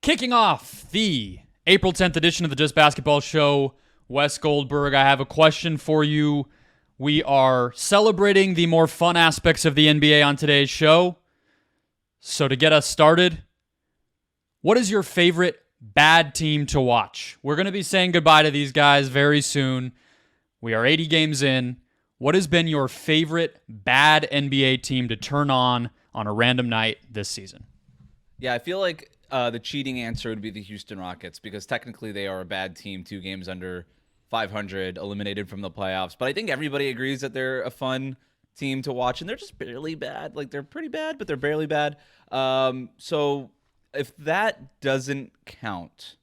Kicking off the April 10th edition of the Just Basketball Show, Wes Goldberg, I have a question for you. We are celebrating the more fun aspects of the NBA on today's show. So to get us started, what is your favorite bad team to watch? We're going to be saying goodbye to these guys very soon. We are 80 games in. What has been your favorite bad NBA team to turn on a random night this season? Yeah, I feel like the cheating answer would be the Houston Rockets because technically they are a bad team, 2 games under 500, eliminated from the playoffs. But I think everybody agrees that they're a fun team to watch, and they're just barely bad. Like, they're pretty bad, but they're barely bad. So if that doesn't count,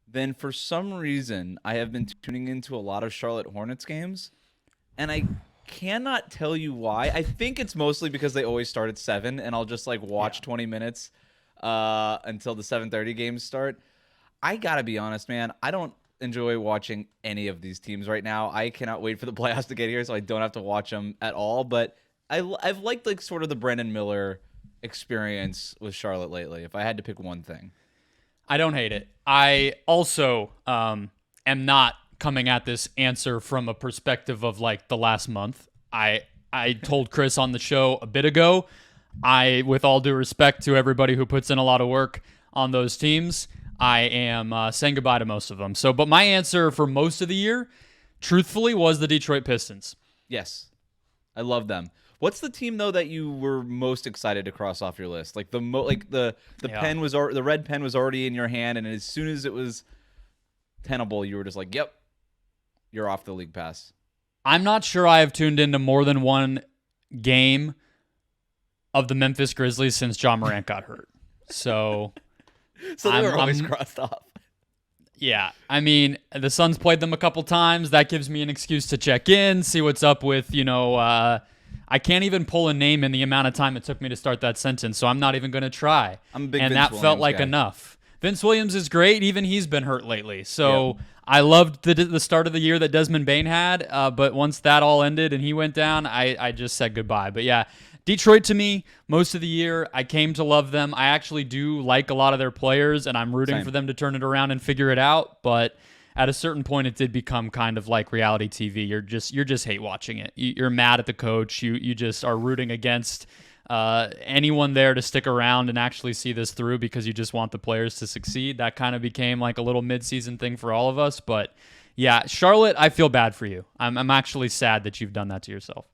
then for some reason I have been tuning into a lot of Charlotte Hornets games, and I cannot tell you why. I think it's mostly because they always start at 7, and I'll just watch 20 minutes until the 7:30 games start. I gotta be honest, man. I don't enjoy watching any of these teams right now. I cannot wait for the playoffs to get here so I don't have to watch them at all. But I've liked sort of the Brendon Miller experience with Charlotte lately, if I had to pick one thing. I don't hate it. I also am not coming at this answer from a perspective of the last month. I told Chris on the show a bit ago, with all due respect to everybody who puts in a lot of work on those teams, I am saying goodbye to most of them. But my answer for most of the year, truthfully, was the Detroit Pistons. Yes, I love them. What's the team though that you were most excited to cross off your list? The pen was the red pen was already in your hand, and as soon as it was tenable, you were just like, "Yep, you're off the league pass." I'm not sure I have tuned into more than one game of the Memphis Grizzlies since John Morant got hurt. So they were always crossed off. Yeah. I mean, the Suns played them a couple times. That gives me an excuse to check in, see what's up with, I can't even pull a name in the amount of time it took me to start that sentence, so I'm not even going to try. I'm a big and Vince that Williams felt like guy. enough. Vince Williams is great. Even he's been hurt lately. So I loved the start of the year that Desmond Bane had, but once that all ended and he went down, I just said goodbye. But yeah, Detroit to me, most of the year, I came to love them. I actually do like a lot of their players, and I'm rooting for them to turn it around and figure it out. But at a certain point, it did become kind of like reality TV. You're just hate watching it. You're mad at the coach. You just are rooting against anyone there to stick around and actually see this through because you just want the players to succeed. That kind of became like a little midseason thing for all of us. But yeah, Charlotte, I feel bad for you. I'm actually sad that you've done that to yourself.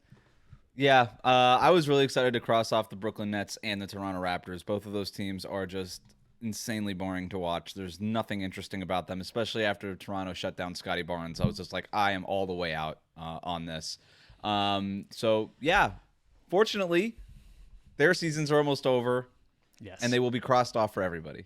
Yeah, I was really excited to cross off the Brooklyn Nets and the Toronto Raptors. Both of those teams are just insanely boring to watch. There's nothing interesting about them, especially after Toronto shut down Scotty Barnes. I was just like, I am all the way out on this. So, yeah, fortunately, their seasons are almost over. Yes. And they will be crossed off for everybody.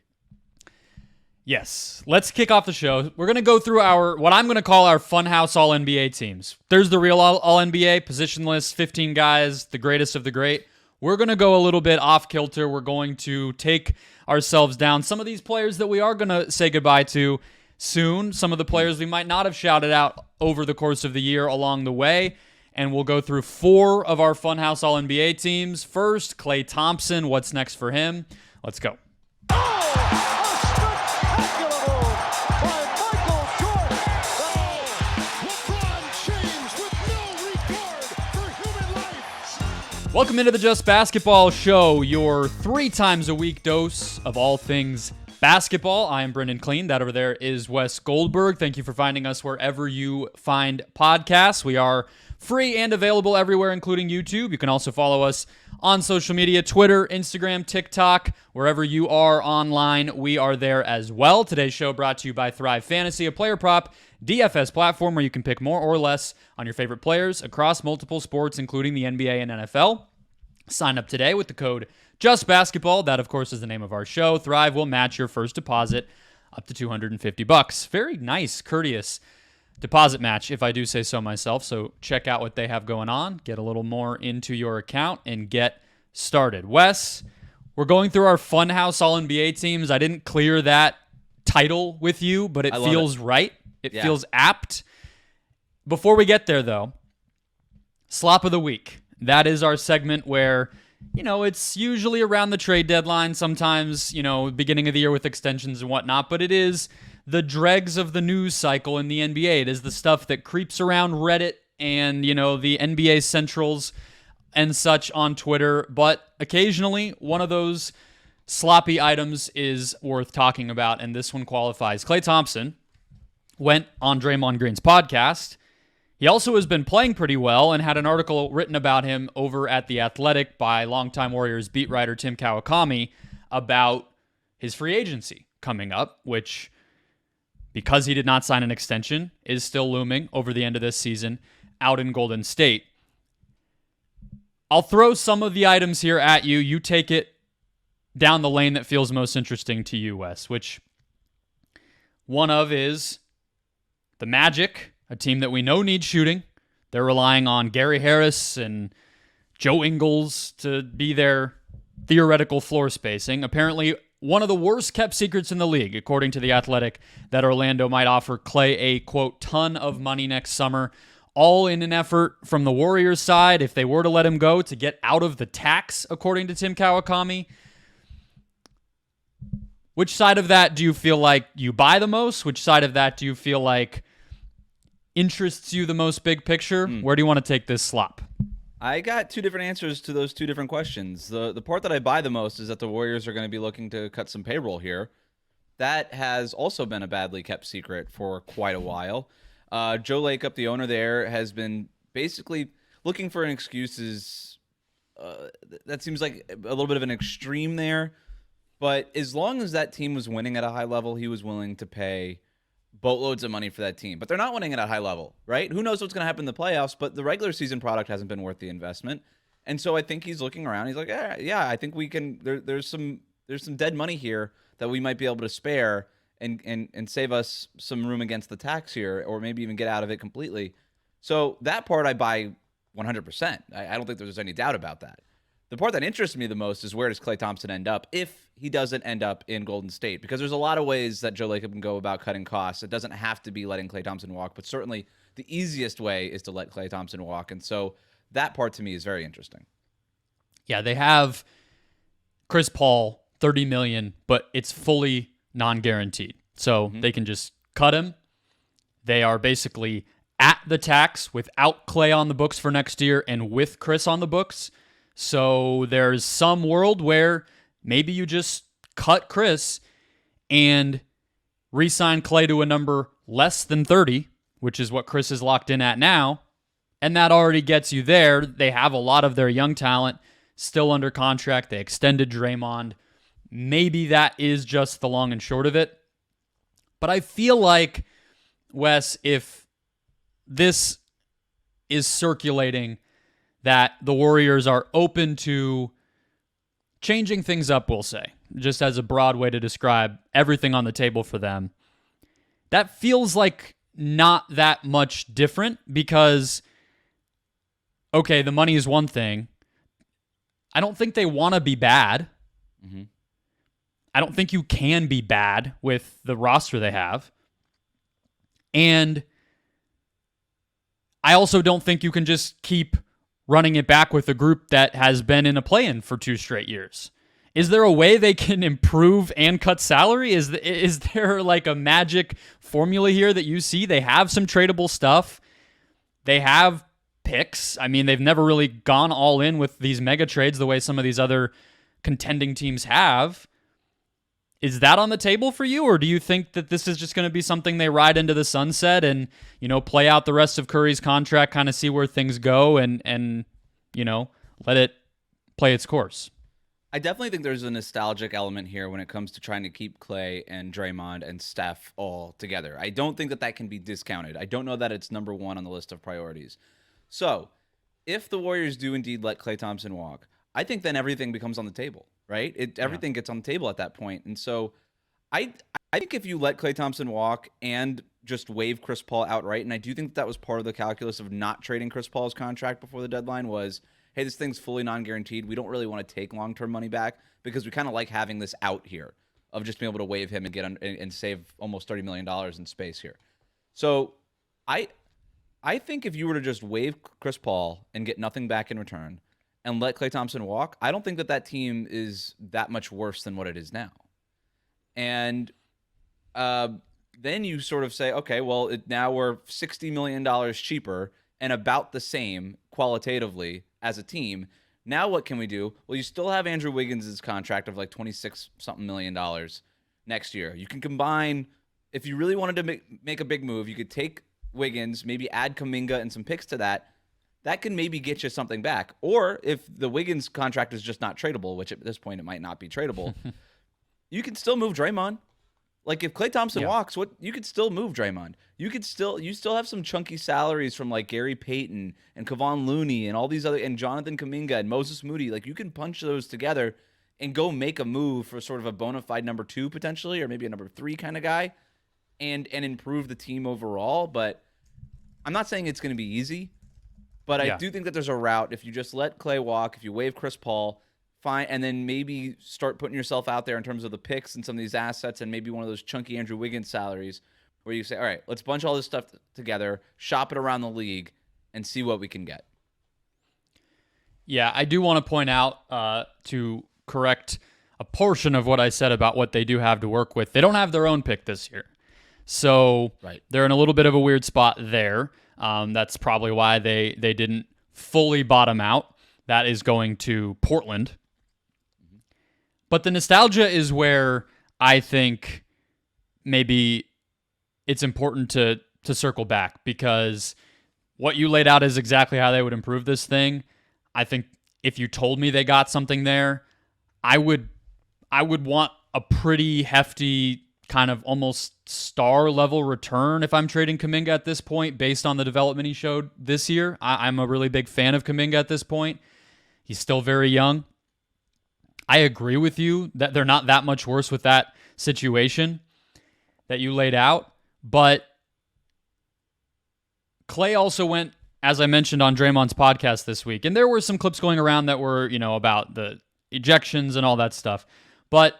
Yes. Let's kick off the show. We're going to go through what I'm going to call our Funhouse All-NBA teams. There's the real All-NBA, positionless, 15 guys, the greatest of the great. We're going to go a little bit off-kilter. We're going to take ourselves down. Some of these players that we are going to say goodbye to soon, some of the players we might not have shouted out over the course of the year along the way, and we'll go through 4 of our Funhouse All-NBA teams. First, Klay Thompson. What's next for him? Let's go. Welcome into the Just Basketball Show, your 3 times a week dose of all things basketball. I am Brendon Kleen. That over there is Wes Goldberg. Thank you for finding us wherever you find podcasts. We are free and available everywhere, including YouTube. You can also follow us on social media, Twitter, Instagram, TikTok, wherever you are online, we are there as well. Today's show brought to you by Thrive Fantasy, a player prop DFS platform where you can pick more or less on your favorite players across multiple sports, including the NBA and NFL. Sign up today with the code JustBasketball. That, of course, is the name of our show. Thrive will match your first deposit up to $250. Very nice, courteous deposit match, if I do say so myself. So check out what they have going on, get a little more into your account, and get started. Wes, we're going through our Funhouse All-NBA teams. I didn't clear that title with you, but it feels right. It feels apt. Before we get there, though, Slop of the Week. That is our segment where it's usually around the trade deadline, sometimes, beginning of the year with extensions and whatnot, but it is the dregs of the news cycle in the NBA. It is the stuff that creeps around Reddit and, the NBA Centrals and such on Twitter, but occasionally one of those sloppy items is worth talking about, and this one qualifies. Klay Thompson went on Draymond Green's podcast. He also has been playing pretty well and had an article written about him over at The Athletic by longtime Warriors beat writer Tim Kawakami about his free agency coming up, which, because he did not sign an extension, is still looming over the end of this season out in Golden State. I'll throw some of the items here at you. You take it down the lane that feels most interesting to you, Wes, which one of is the Magic, a team that we know needs shooting. They're relying on Gary Harris and Joe Ingles to be their theoretical floor spacing. Apparently, one of the worst kept secrets in the league, according to The Athletic, that Orlando might offer Klay a, quote, ton of money next summer, all in an effort from the Warriors' side, if they were to let him go, to get out of the tax, according to Tim Kawakami. Which side of that do you feel like you buy the most? Which side of that do you feel like interests you the most big picture? Where do you want to take this slop? I got two different answers to those two different questions. The part that I buy the most is that the Warriors are going to be looking to cut some payroll here. That has also been a badly kept secret for quite a while. Joe Lacob, the owner there, has been basically looking for an excuses. That seems like a little bit of an extreme there. But as long as that team was winning at a high level, he was willing to pay boatloads of money for that team. But they're not winning at a high level, right? Who knows what's going to happen in the playoffs, but the regular season product hasn't been worth the investment. And so I think he's looking around. He's like, yeah, I think we can. There's some dead money here that we might be able to spare and save us some room against the tax here, or maybe even get out of it completely. So that part I buy 100%. I don't think there's any doubt about that. The part that interests me the most is, where does Klay Thompson end up if he doesn't end up in Golden State? Because there's a lot of ways that Joe Lacob can go about cutting costs. It doesn't have to be letting Klay Thompson walk, but certainly the easiest way is to let Klay Thompson walk. And so that part to me is very interesting. Yeah, they have Chris Paul, $30 million, but it's fully non-guaranteed. So they can just cut him. They are basically at the tax without Klay on the books for next year and with Chris on the books. So there's some world where maybe you just cut Chris and re-sign Klay to a number less than 30, which is what Chris is locked in at now, and that already gets you there. They have a lot of their young talent still under contract. They extended Draymond. Maybe that is just the long and short of it. But I feel like, Wes, if this is circulating that the Warriors are open to changing things up, we'll say, just as a broad way to describe everything on the table for them, that feels like not that much different because, okay, the money is one thing. I don't think they want to be bad. I don't think you can be bad with the roster they have. And I also don't think you can just keep running it back with a group that has been in a play-in for 2 straight years. Is there a way they can improve and cut salary? Is there like a magic formula here that you see? They have some tradable stuff. They have picks. I mean, they've never really gone all in with these mega trades the way some of these other contending teams have. Is that on the table for you, or do you think that this is just going to be something they ride into the sunset and, play out the rest of Curry's contract, kind of see where things go and let it play its course? I definitely think there's a nostalgic element here when it comes to trying to keep Klay and Draymond and Steph all together. I don't think that can be discounted. I don't know that it's number one on the list of priorities. So if the Warriors do indeed let Klay Thompson walk, I think then everything becomes on the table. Right? Everything gets on the table at that point. And so I think if you let Klay Thompson walk and just waive Chris Paul outright, and I do think that was part of the calculus of not trading Chris Paul's contract before the deadline was, hey, this thing's fully non-guaranteed. We don't really want to take long-term money back because we kind of like having this out here of just being able to waive him and get and save almost $30 million in space here. So I think if you were to just waive Chris Paul and get nothing back in return, and let Klay Thompson walk, I don't think that team is that much worse than what it is now. And then you sort of say, okay, well, now we're $60 million cheaper and about the same qualitatively as a team. Now what can we do? Well, you still have Andrew Wiggins' contract of like $26-something million next year. You can combine, if you really wanted to make a big move, you could take Wiggins, maybe add Kuminga and some picks to that. That can maybe get you something back. Or if the Wiggins contract is just not tradable, which at this point it might not be tradable, you can still move Draymond. Like if Klay Thompson walks, you could still move Draymond. You still have some chunky salaries from like Gary Payton and Kevon Looney and all these other, and Jonathan Kuminga and Moses Moody. Like you can punch those together and go make a move for sort of a bona fide number 2 potentially, or maybe a number 3 kind of guy, and improve the team overall. But I'm not saying it's going to be easy, but I do think that there's a route if you just let Klay walk, if you waive Chris Paul. Fine, and then maybe start putting yourself out there in terms of the picks and some of these assets and maybe one of those chunky Andrew Wiggins salaries where you say, all right, let's bunch all this stuff together, shop it around the league, and see what we can get. Yeah, I do want to point out to correct a portion of what I said about what they do have to work with. They don't have their own pick this year. So they're in a little bit of a weird spot there. That's probably why they didn't fully bottom out. That is going to Portland. But the nostalgia is where I think maybe it's important to circle back, because what you laid out is exactly how they would improve this thing. I think if you told me they got something there, I would want a pretty hefty kind of almost star level return if I'm trading Kuminga at this point based on the development he showed this year. I'm a really big fan of Kuminga at this point. He's still very young. I agree with you that they're not that much worse with that situation that you laid out. But Klay also went, as I mentioned on Draymond's podcast this week, and there were some clips going around that were, about the ejections and all that stuff. But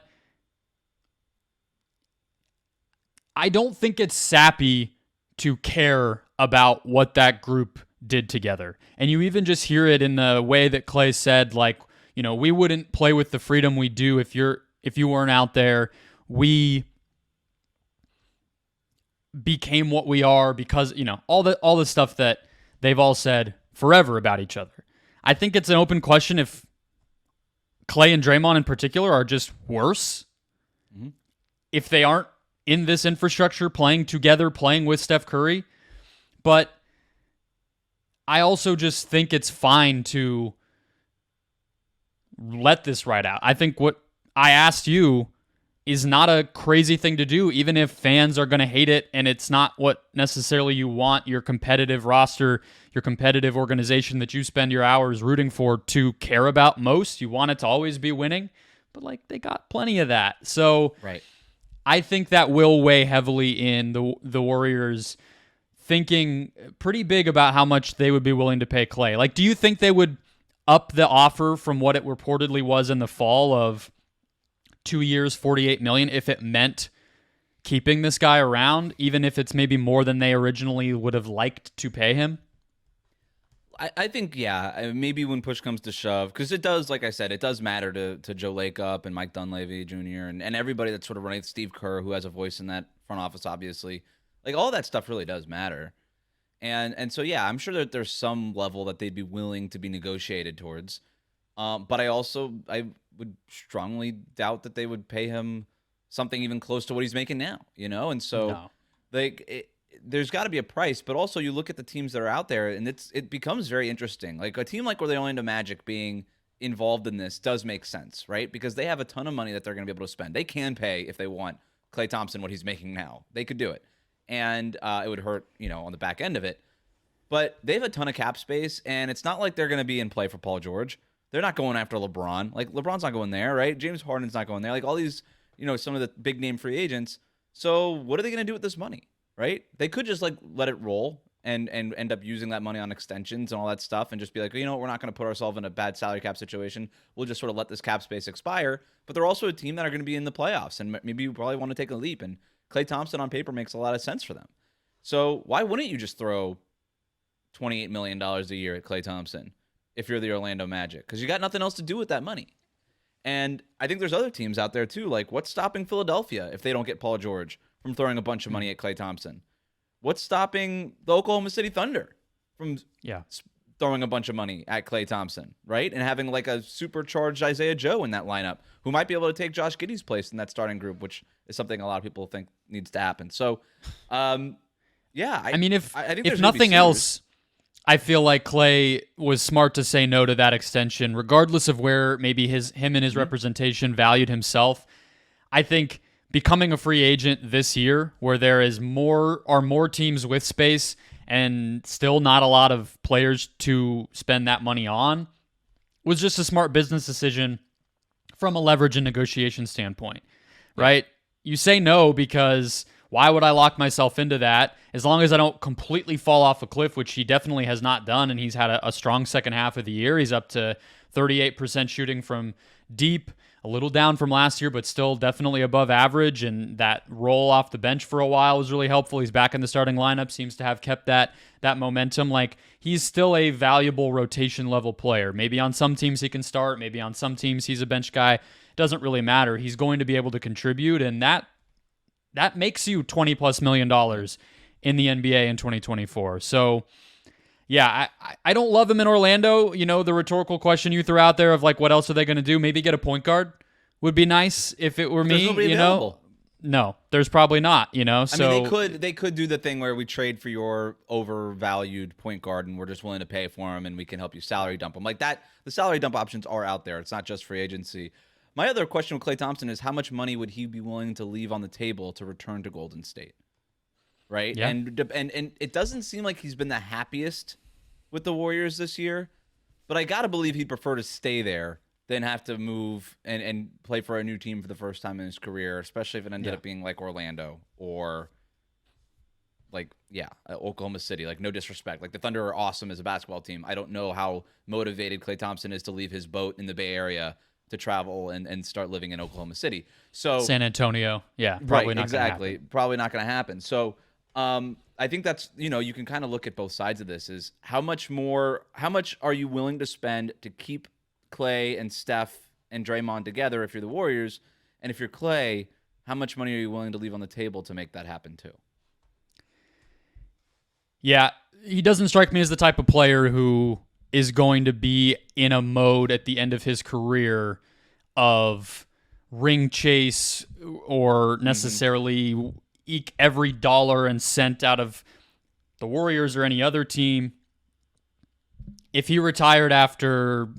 I don't think it's sappy to care about what that group did together. And you even just hear it in the way that Klay said, like, we wouldn't play with the freedom we do if you weren't out there. We became what we are because, all the stuff that they've all said forever about each other. I think it's an open question if Klay and Draymond in particular are just worse. Mm-hmm. If they aren't in this infrastructure playing together, playing with Steph Curry. But I also just think it's fine to let this ride out. I think what I asked you is not a crazy thing to do, even if fans are going to hate it and it's not what necessarily you want your competitive roster, your competitive organization that you spend your hours rooting for to care about most. You want it to always be winning, but they got plenty of that. So I think that will weigh heavily in the Warriors thinking pretty big about how much they would be willing to pay Klay. Do you think they would up the offer from what it reportedly was in the fall of 2 years, $48 million, if it meant keeping this guy around, even if it's maybe more than they originally would have liked to pay him? I think, maybe when push comes to shove, because it does, like I said, it does matter to Joe Lacob and Mike Dunleavy Jr. and everybody that's sort of running, Steve Kerr, who has a voice in that front office, obviously. All that stuff really does matter. And so, I'm sure that there's some level that they'd be willing to be negotiated towards. But I would strongly doubt that they would pay him something even close to what he's making now, And so, there's got to be a price. But also, you look at the teams that are out there, and it becomes very interesting. A team like Orlando Magic being involved in this does make sense, right? Because they have a ton of money that they're going to be able to spend. They can pay, if they want, Klay Thompson what he's making now. They could do it. And it would hurt, on the back end of it. But they have a ton of cap space, and it's not like they're going to be in play for Paul George. They're not going after LeBron. LeBron's not going there, right? James Harden's not going there. All these, some of the big-name free agents. So what are they going to do with this money, right? They could just, let it roll and end up using that money on extensions and all that stuff and just be like, we're not going to put ourselves in a bad salary cap situation. We'll just sort of let this cap space expire. But they're also a team that are going to be in the playoffs, and maybe you probably want to take a leap. And Klay Thompson on paper makes a lot of sense for them. So why wouldn't you just throw $28 million a year at Klay Thompson if you're the Orlando Magic, because you got nothing else to do with that money. And I think there's other teams out there too. Like, what's stopping Philadelphia if they don't get Paul George from throwing a bunch of money at Klay Thompson? What's stopping the Oklahoma City Thunder from throwing a bunch of money at Klay Thompson, right? And having like a supercharged Isaiah Joe in that lineup, who might be able to take Josh Giddey's place in that starting group, which is something a lot of people think needs to happen. So, I think if nothing else, I feel like Klay was smart to say no to that extension, regardless of where maybe him and his representation valued himself. I think becoming a free agent this year, where there is more teams with space and still not a lot of players to spend that money on, was just a smart business decision from a leverage and negotiation standpoint, right? You say no because why would I lock myself into that? As long as I don't completely fall off a cliff, which he definitely has not done, and he's had a strong second half of the year. He's up to 38% shooting from deep, a little down from last year, but still definitely above average, and that roll off the bench for a while was really helpful. He's back in the starting lineup, seems to have kept that momentum. Like, he's still a valuable rotation level player. Maybe on some teams he can start, maybe on some teams he's a bench guy. Doesn't really matter. He's going to be able to contribute, and that makes you $20+ million in the NBA in 2024. So, yeah, I don't love him in Orlando. You know, the rhetorical question you threw out there of like, what else are they going to do? Maybe get a point guard would be nice if it were me. You know, no, there's probably not. You know, so I mean, they could do the thing where we trade for your overvalued point guard, and we're just willing to pay for him, and we can help you salary dump him like that. The salary dump options are out there. It's not just free agency. My other question with Klay Thompson is how much money would he be willing to leave on the table to return to Golden State? Right? Yeah. And it doesn't seem like he's been the happiest with the Warriors this year, but I got to believe he'd prefer to stay there than have to move and play for a new team for the first time in his career, especially if it ended up being like Orlando or Oklahoma City. Like, no disrespect. Like, the Thunder are awesome as a basketball team. I don't know how motivated Klay Thompson is to leave his boat in the Bay Area to travel and start living in Oklahoma City. So San Antonio, probably not exactly, probably not going to happen. So I think that's, you can kind of look at both sides of this. Is how much are you willing to spend to keep Klay and Steph and Draymond together if you're the Warriors, and if you're Klay, how much money are you willing to leave on the table to make that happen too? Yeah, he doesn't strike me as the type of player who is going to be in a mode at the end of his career of ring chase or necessarily eke every dollar and cent out of the Warriors or any other team. If he retired after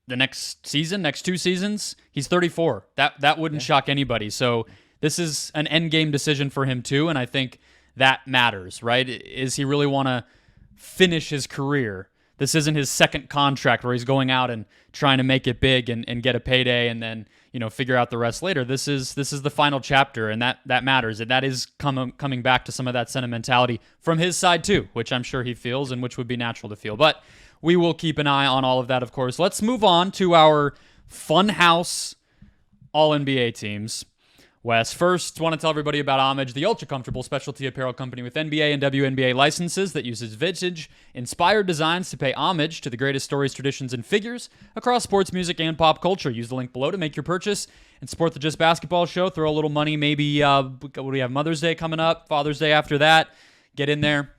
the next two seasons, he's 34. That wouldn't shock anybody. So this is an end game decision for him too, and I think that matters, right? Is he really want to finish his career? This isn't his second contract where he's going out and trying to make it big and get a payday and then, figure out the rest later. This is the final chapter, and that matters. And that is coming back to some of that sentimentality from his side too, which I'm sure he feels and which would be natural to feel. But we will keep an eye on all of that, of course. Let's move on to our Funhouse All-NBA teams. Wes, first, want to tell everybody about Homage, the ultra-comfortable specialty apparel company with NBA and WNBA licenses that uses vintage-inspired designs to pay homage to the greatest stories, traditions, and figures across sports, music, and pop culture. Use the link below to make your purchase and support the Just Basketball show. Throw a little money, maybe, what do we have, Mother's Day coming up, Father's Day after that. Get in there.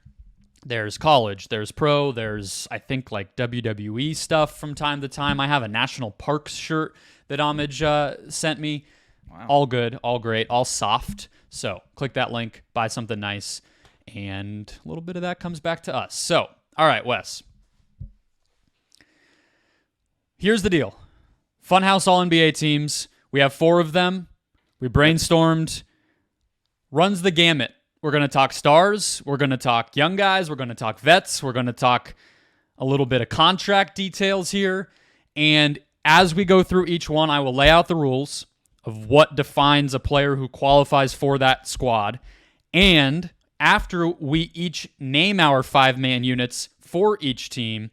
There's college, there's pro, there's, I think, like WWE stuff from time to time. I have a National Parks shirt that Homage sent me. Wow. All good, all great, all soft. So click that link, buy something nice, and a little bit of that comes back to us. So, all right, Wes. Here's the deal. Funhouse All-NBA teams. We have 4 of them. We brainstormed. Runs the gamut. We're going to talk stars. We're going to talk young guys. We're going to talk vets. We're going to talk a little bit of contract details here. And as we go through each one, I will lay out the rules of what defines a player who qualifies for that squad. And after we each name our 5-man units for each team,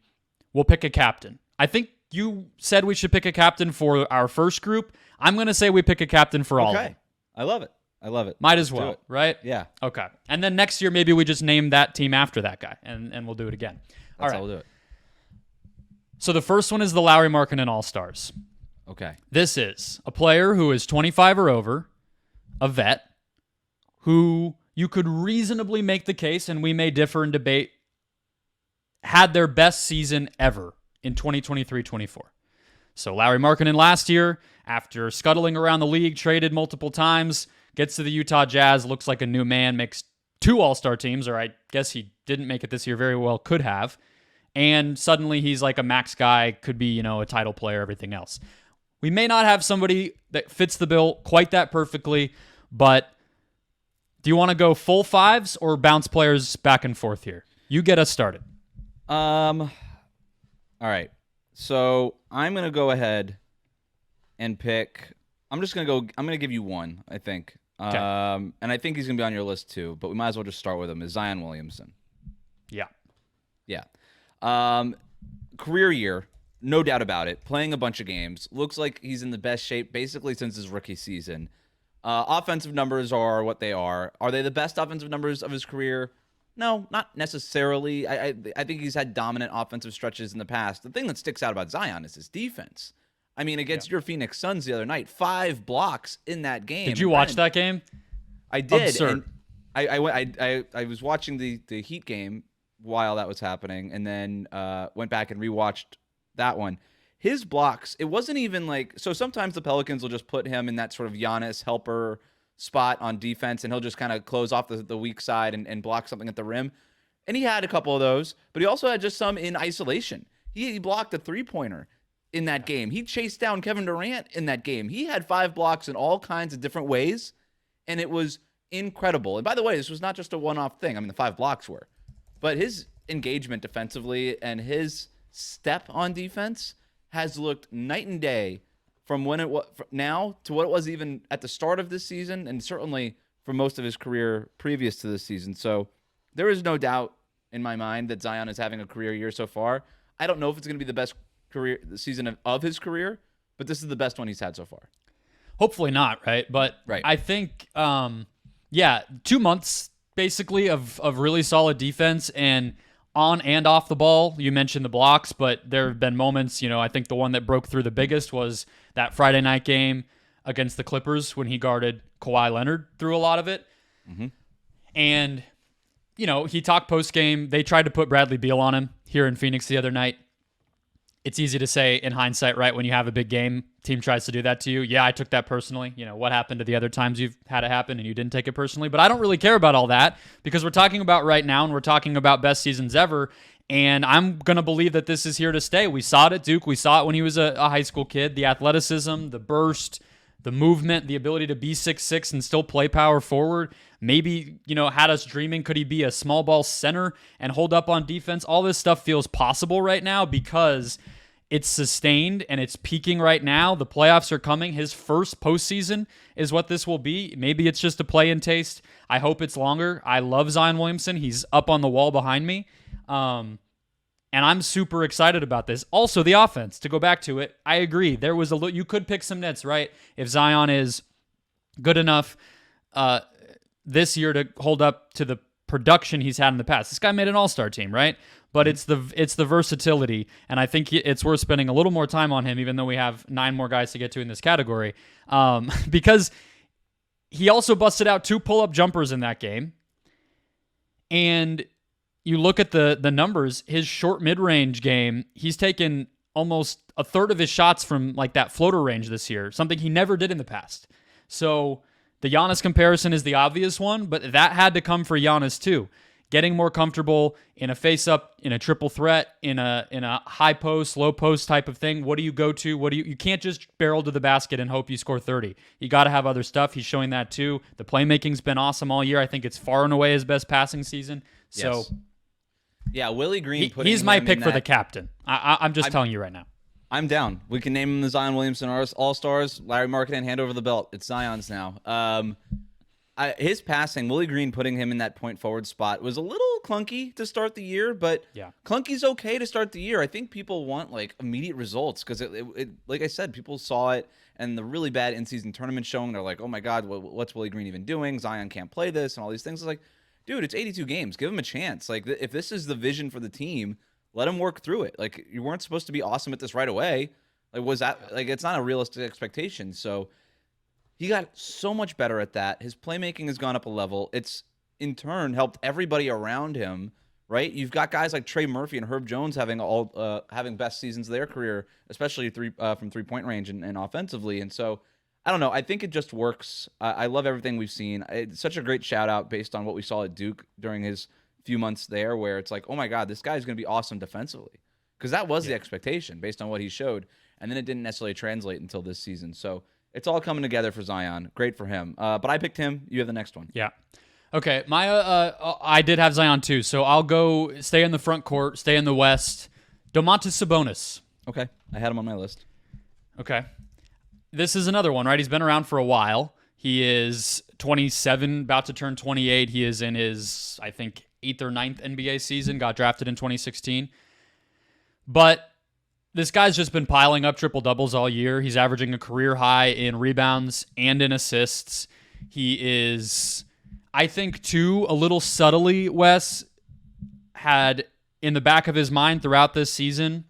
we'll pick a captain. I think you said we should pick a captain for our first group. I'm going to say we pick a captain for all of them. I love it. Might as well, right? Yeah. Okay. And then next year, maybe we just name that team after that guy, and we'll do it again. That's how we'll do it. So the first one is the Lauri Markkanen All-Stars. Okay. This is a player who is 25 or over, a vet, who you could reasonably make the case, and we may differ in debate, had their best season ever in 2023-24. So Lauri Markkanen last year, after scuttling around the league, traded multiple times, gets to the Utah Jazz, looks like a new man, makes 2 All-Star teams, or I guess he didn't make it this year, very well could have. And suddenly he's like a max guy, could be, a title player, everything else. We may not have somebody that fits the bill quite that perfectly, but do you want to go full fives or bounce players back and forth here? You get us started. All right. So I'm going to go ahead and pick. I'm going to give you one, I think. Okay. And I think he's going to be on your list too, but we might as well just start with him, is Zion Williamson. Yeah. Yeah. Career year, no doubt about it. Playing a bunch of games. Looks like he's in the best shape basically since his rookie season. Offensive numbers are what they are. Are they the best offensive numbers of his career? No, not necessarily. I think he's had dominant offensive stretches in the past. The thing that sticks out about Zion is his defense. I mean, against your Phoenix Suns the other night, 5 blocks in that game. Did you watch that game? I did. Absurd. And I was watching the Heat game while that was happening, and then went back and rewatched that one. His blocks, it wasn't even like, so sometimes the Pelicans will just put him in that sort of Giannis helper spot on defense, and he'll just kind of close off the weak side and block something at the rim. And he had a couple of those, but he also had just some in isolation. He blocked a 3-pointer in that game. He chased down Kevin Durant in that game. He had 5 blocks in all kinds of different ways, and it was incredible. And by the way, this was not just a one-off thing. I mean, the 5 blocks were. But his engagement defensively and his step on defense has looked night and day from when it was now to what it was even at the start of this season, and certainly for most of his career previous to this season. So there is no doubt in my mind that Zion is having a career year so far. I don't know if it's going to be the best season of his career, but this is the best one he's had so far. Hopefully not, right? But right. I think, 2 months basically of really solid defense and on and off the ball. You mentioned the blocks, but there have been moments, I think the one that broke through the biggest was that Friday night game against the Clippers when he guarded Kawhi Leonard through a lot of it. Mm-hmm. And, he talked post-game. They tried to put Bradley Beal on him here in Phoenix the other night. It's easy to say in hindsight, right? When you have a big game, team tries to do that to you. Yeah, I took that personally. What happened to the other times you've had it happen and you didn't take it personally? But I don't really care about all that because we're talking about right now and we're talking about best seasons ever. And I'm going to believe that this is here to stay. We saw it at Duke. We saw it when he was a high school kid. The athleticism, the burst, the movement, the ability to be 6'6" and still play power forward. Maybe, had us dreaming, could he be a small ball center and hold up on defense? All this stuff feels possible right now because it's sustained and it's peaking right now. The playoffs are coming. His first postseason is what this will be. Maybe it's just a play-in taste. I hope it's longer. I love Zion Williamson. He's up on the wall behind me. And I'm super excited about this. Also, the offense, to go back to it, I agree. There was you could pick some nits, right? If Zion is good enough this year to hold up to the production he's had in the past. This guy made an all-star team, right? But it's the versatility, and I think it's worth spending a little more time on him, even though we have 9 more guys to get to in this category, because he also busted out 2 pull-up jumpers in that game. And you look at the numbers, his short mid-range game, he's taken almost a third of his shots from like that floater range this year, something he never did in the past. So the Giannis comparison is the obvious one, but that had to come for Giannis too. Getting more comfortable in a face-up, in a triple threat, in a high post, low post type of thing. What do you go to? You can't just barrel to the basket and hope you score 30. You got to have other stuff. He's showing that too. The playmaking's been awesome all year. I think it's far and away his best passing season. So, yes. Yeah, Willie Green. He's my pick for the captain. I'm just telling you right now. I'm down. We can name him the Zion Williamson All-Stars. Lauri Markkanen, hand over the belt. It's Zion's now. His passing, Willie Green putting him in that point forward spot was a little clunky to start the year, but clunky's okay to start the year. I think people want like immediate results because it like I said, people saw it and the really bad in-season tournament showing. They're like, oh my God, what's Willie Green even doing? Zion can't play this and all these things. It's like, dude, it's 82 games. Give him a chance. Like if this is the vision for the team, let him work through it. Like, you weren't supposed to be awesome at this right away. Like, was that like, it's not a realistic expectation. So he got so much better at that. His playmaking has gone up a level. It's in turn helped everybody around him. Right, you've got guys like Trey Murphy and Herb Jones having having best seasons of their career, especially from 3-point range and offensively. And so, I don't know. I think it just works. I love everything we've seen. It's such a great shout out based on what we saw at Duke during his few months there, where it's like, oh my God, this guy's going to be awesome defensively, because that was the expectation based on what he showed, and then it didn't necessarily translate until this season. So it's all coming together for Zion. Great for him. But I picked him. You have the next one. Yeah. Okay, I did have Zion too, so I'll go stay in the front court, stay in the West. Domantas Sabonis. Okay, I had him on my list. Okay. This is another one, right? He's been around for a while. He is 27, about to turn 28. He is in his, I think, 8th or 9th NBA season, got drafted in 2016. But this guy's just been piling up triple-doubles all year. He's averaging a career high in rebounds and in assists. He is, I think, too, a little subtly, Wes, had in the back of his mind throughout this season,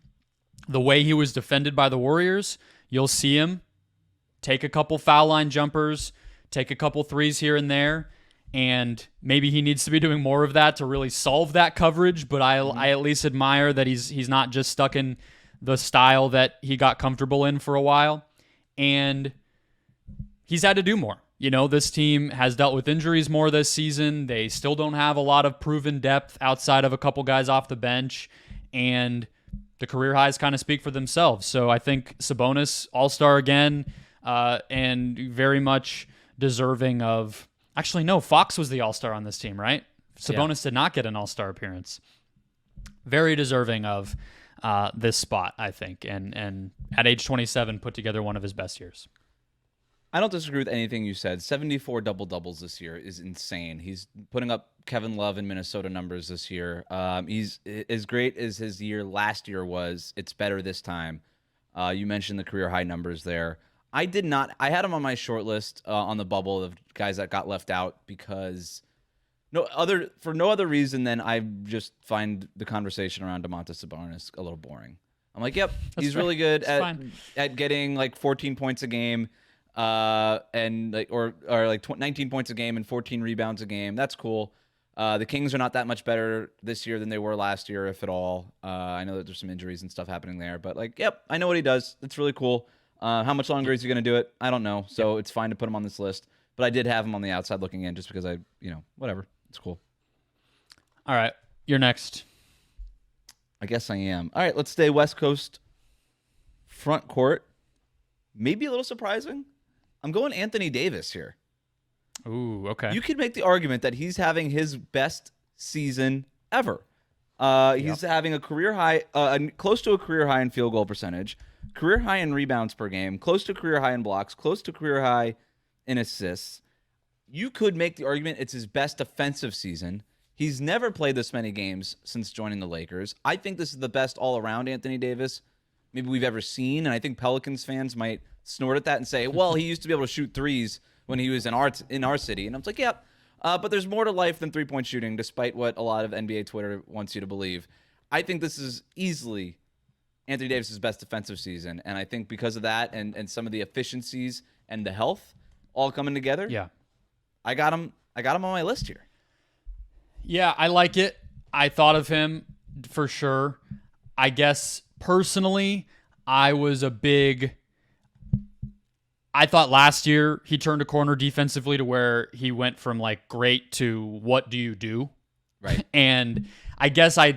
the way he was defended by the Warriors. You'll see him take a couple foul line jumpers, take a couple threes here and there, and maybe he needs to be doing more of that to really solve that coverage, but I at least admire that he's not just stuck in the style that he got comfortable in for a while, and he's had to do more. You know, this team has dealt with injuries more this season. They still don't have a lot of proven depth outside of a couple guys off the bench, and the career highs kind of speak for themselves. So I think Sabonis, All-Star again, and very much deserving of... Actually, no, Fox was the All-Star on this team, right? Sabonis did not get an All-Star appearance. Very deserving of this spot, I think, and at age 27 put together one of his best years. I don't disagree with anything you said. 74 double-doubles this year is insane. He's putting up Kevin Love in Minnesota numbers this year. He's as great as his year last year was. It's better this time. You mentioned the career high numbers there. I did not. I had him on my short list on the bubble of guys that got left out because for no other reason than I just find the conversation around Domantas Sabonis a little boring. I'm like, yep, That's he's fair. really good It's at getting like 14 points a game. And like or like 19 points a game and 14 rebounds a game. That's cool. The Kings are not that much better this year than they were last year, if at all. I know that there's some injuries and stuff happening there, but like, yep, I know what he does. It's really cool. How much longer is he going to do it? I don't know. So it's fine to put him on this list, but I did have him on the outside looking in just because whatever. It's cool. All right, you're next. I guess I am. All right, let's stay West Coast front court. Maybe a little surprising. I'm going Anthony Davis here. Ooh, okay. You could make the argument that he's having his best season ever. He's having a career high, close to a career high in field goal percentage, career high in rebounds per game, close to career high in blocks, close to career high in assists. You could make the argument it's his best defensive season. He's never played this many games since joining the Lakers. I think this is the best all-around Anthony Davis maybe we've ever seen, and I think Pelicans fans might snort at that and say, well, he used to be able to shoot threes when he was in our city. And I'm like, yeah, but there's more to life than three-point shooting, despite what a lot of NBA Twitter wants you to believe. I think this is easily Anthony Davis's best defensive season, and I think because of that and some of the efficiencies and the health all coming together, I got him on my list here. Yeah, I like it. I thought of him for sure. I guess personally, I thought last year he turned a corner defensively to where he went from like great to what do you do? Right. And I guess I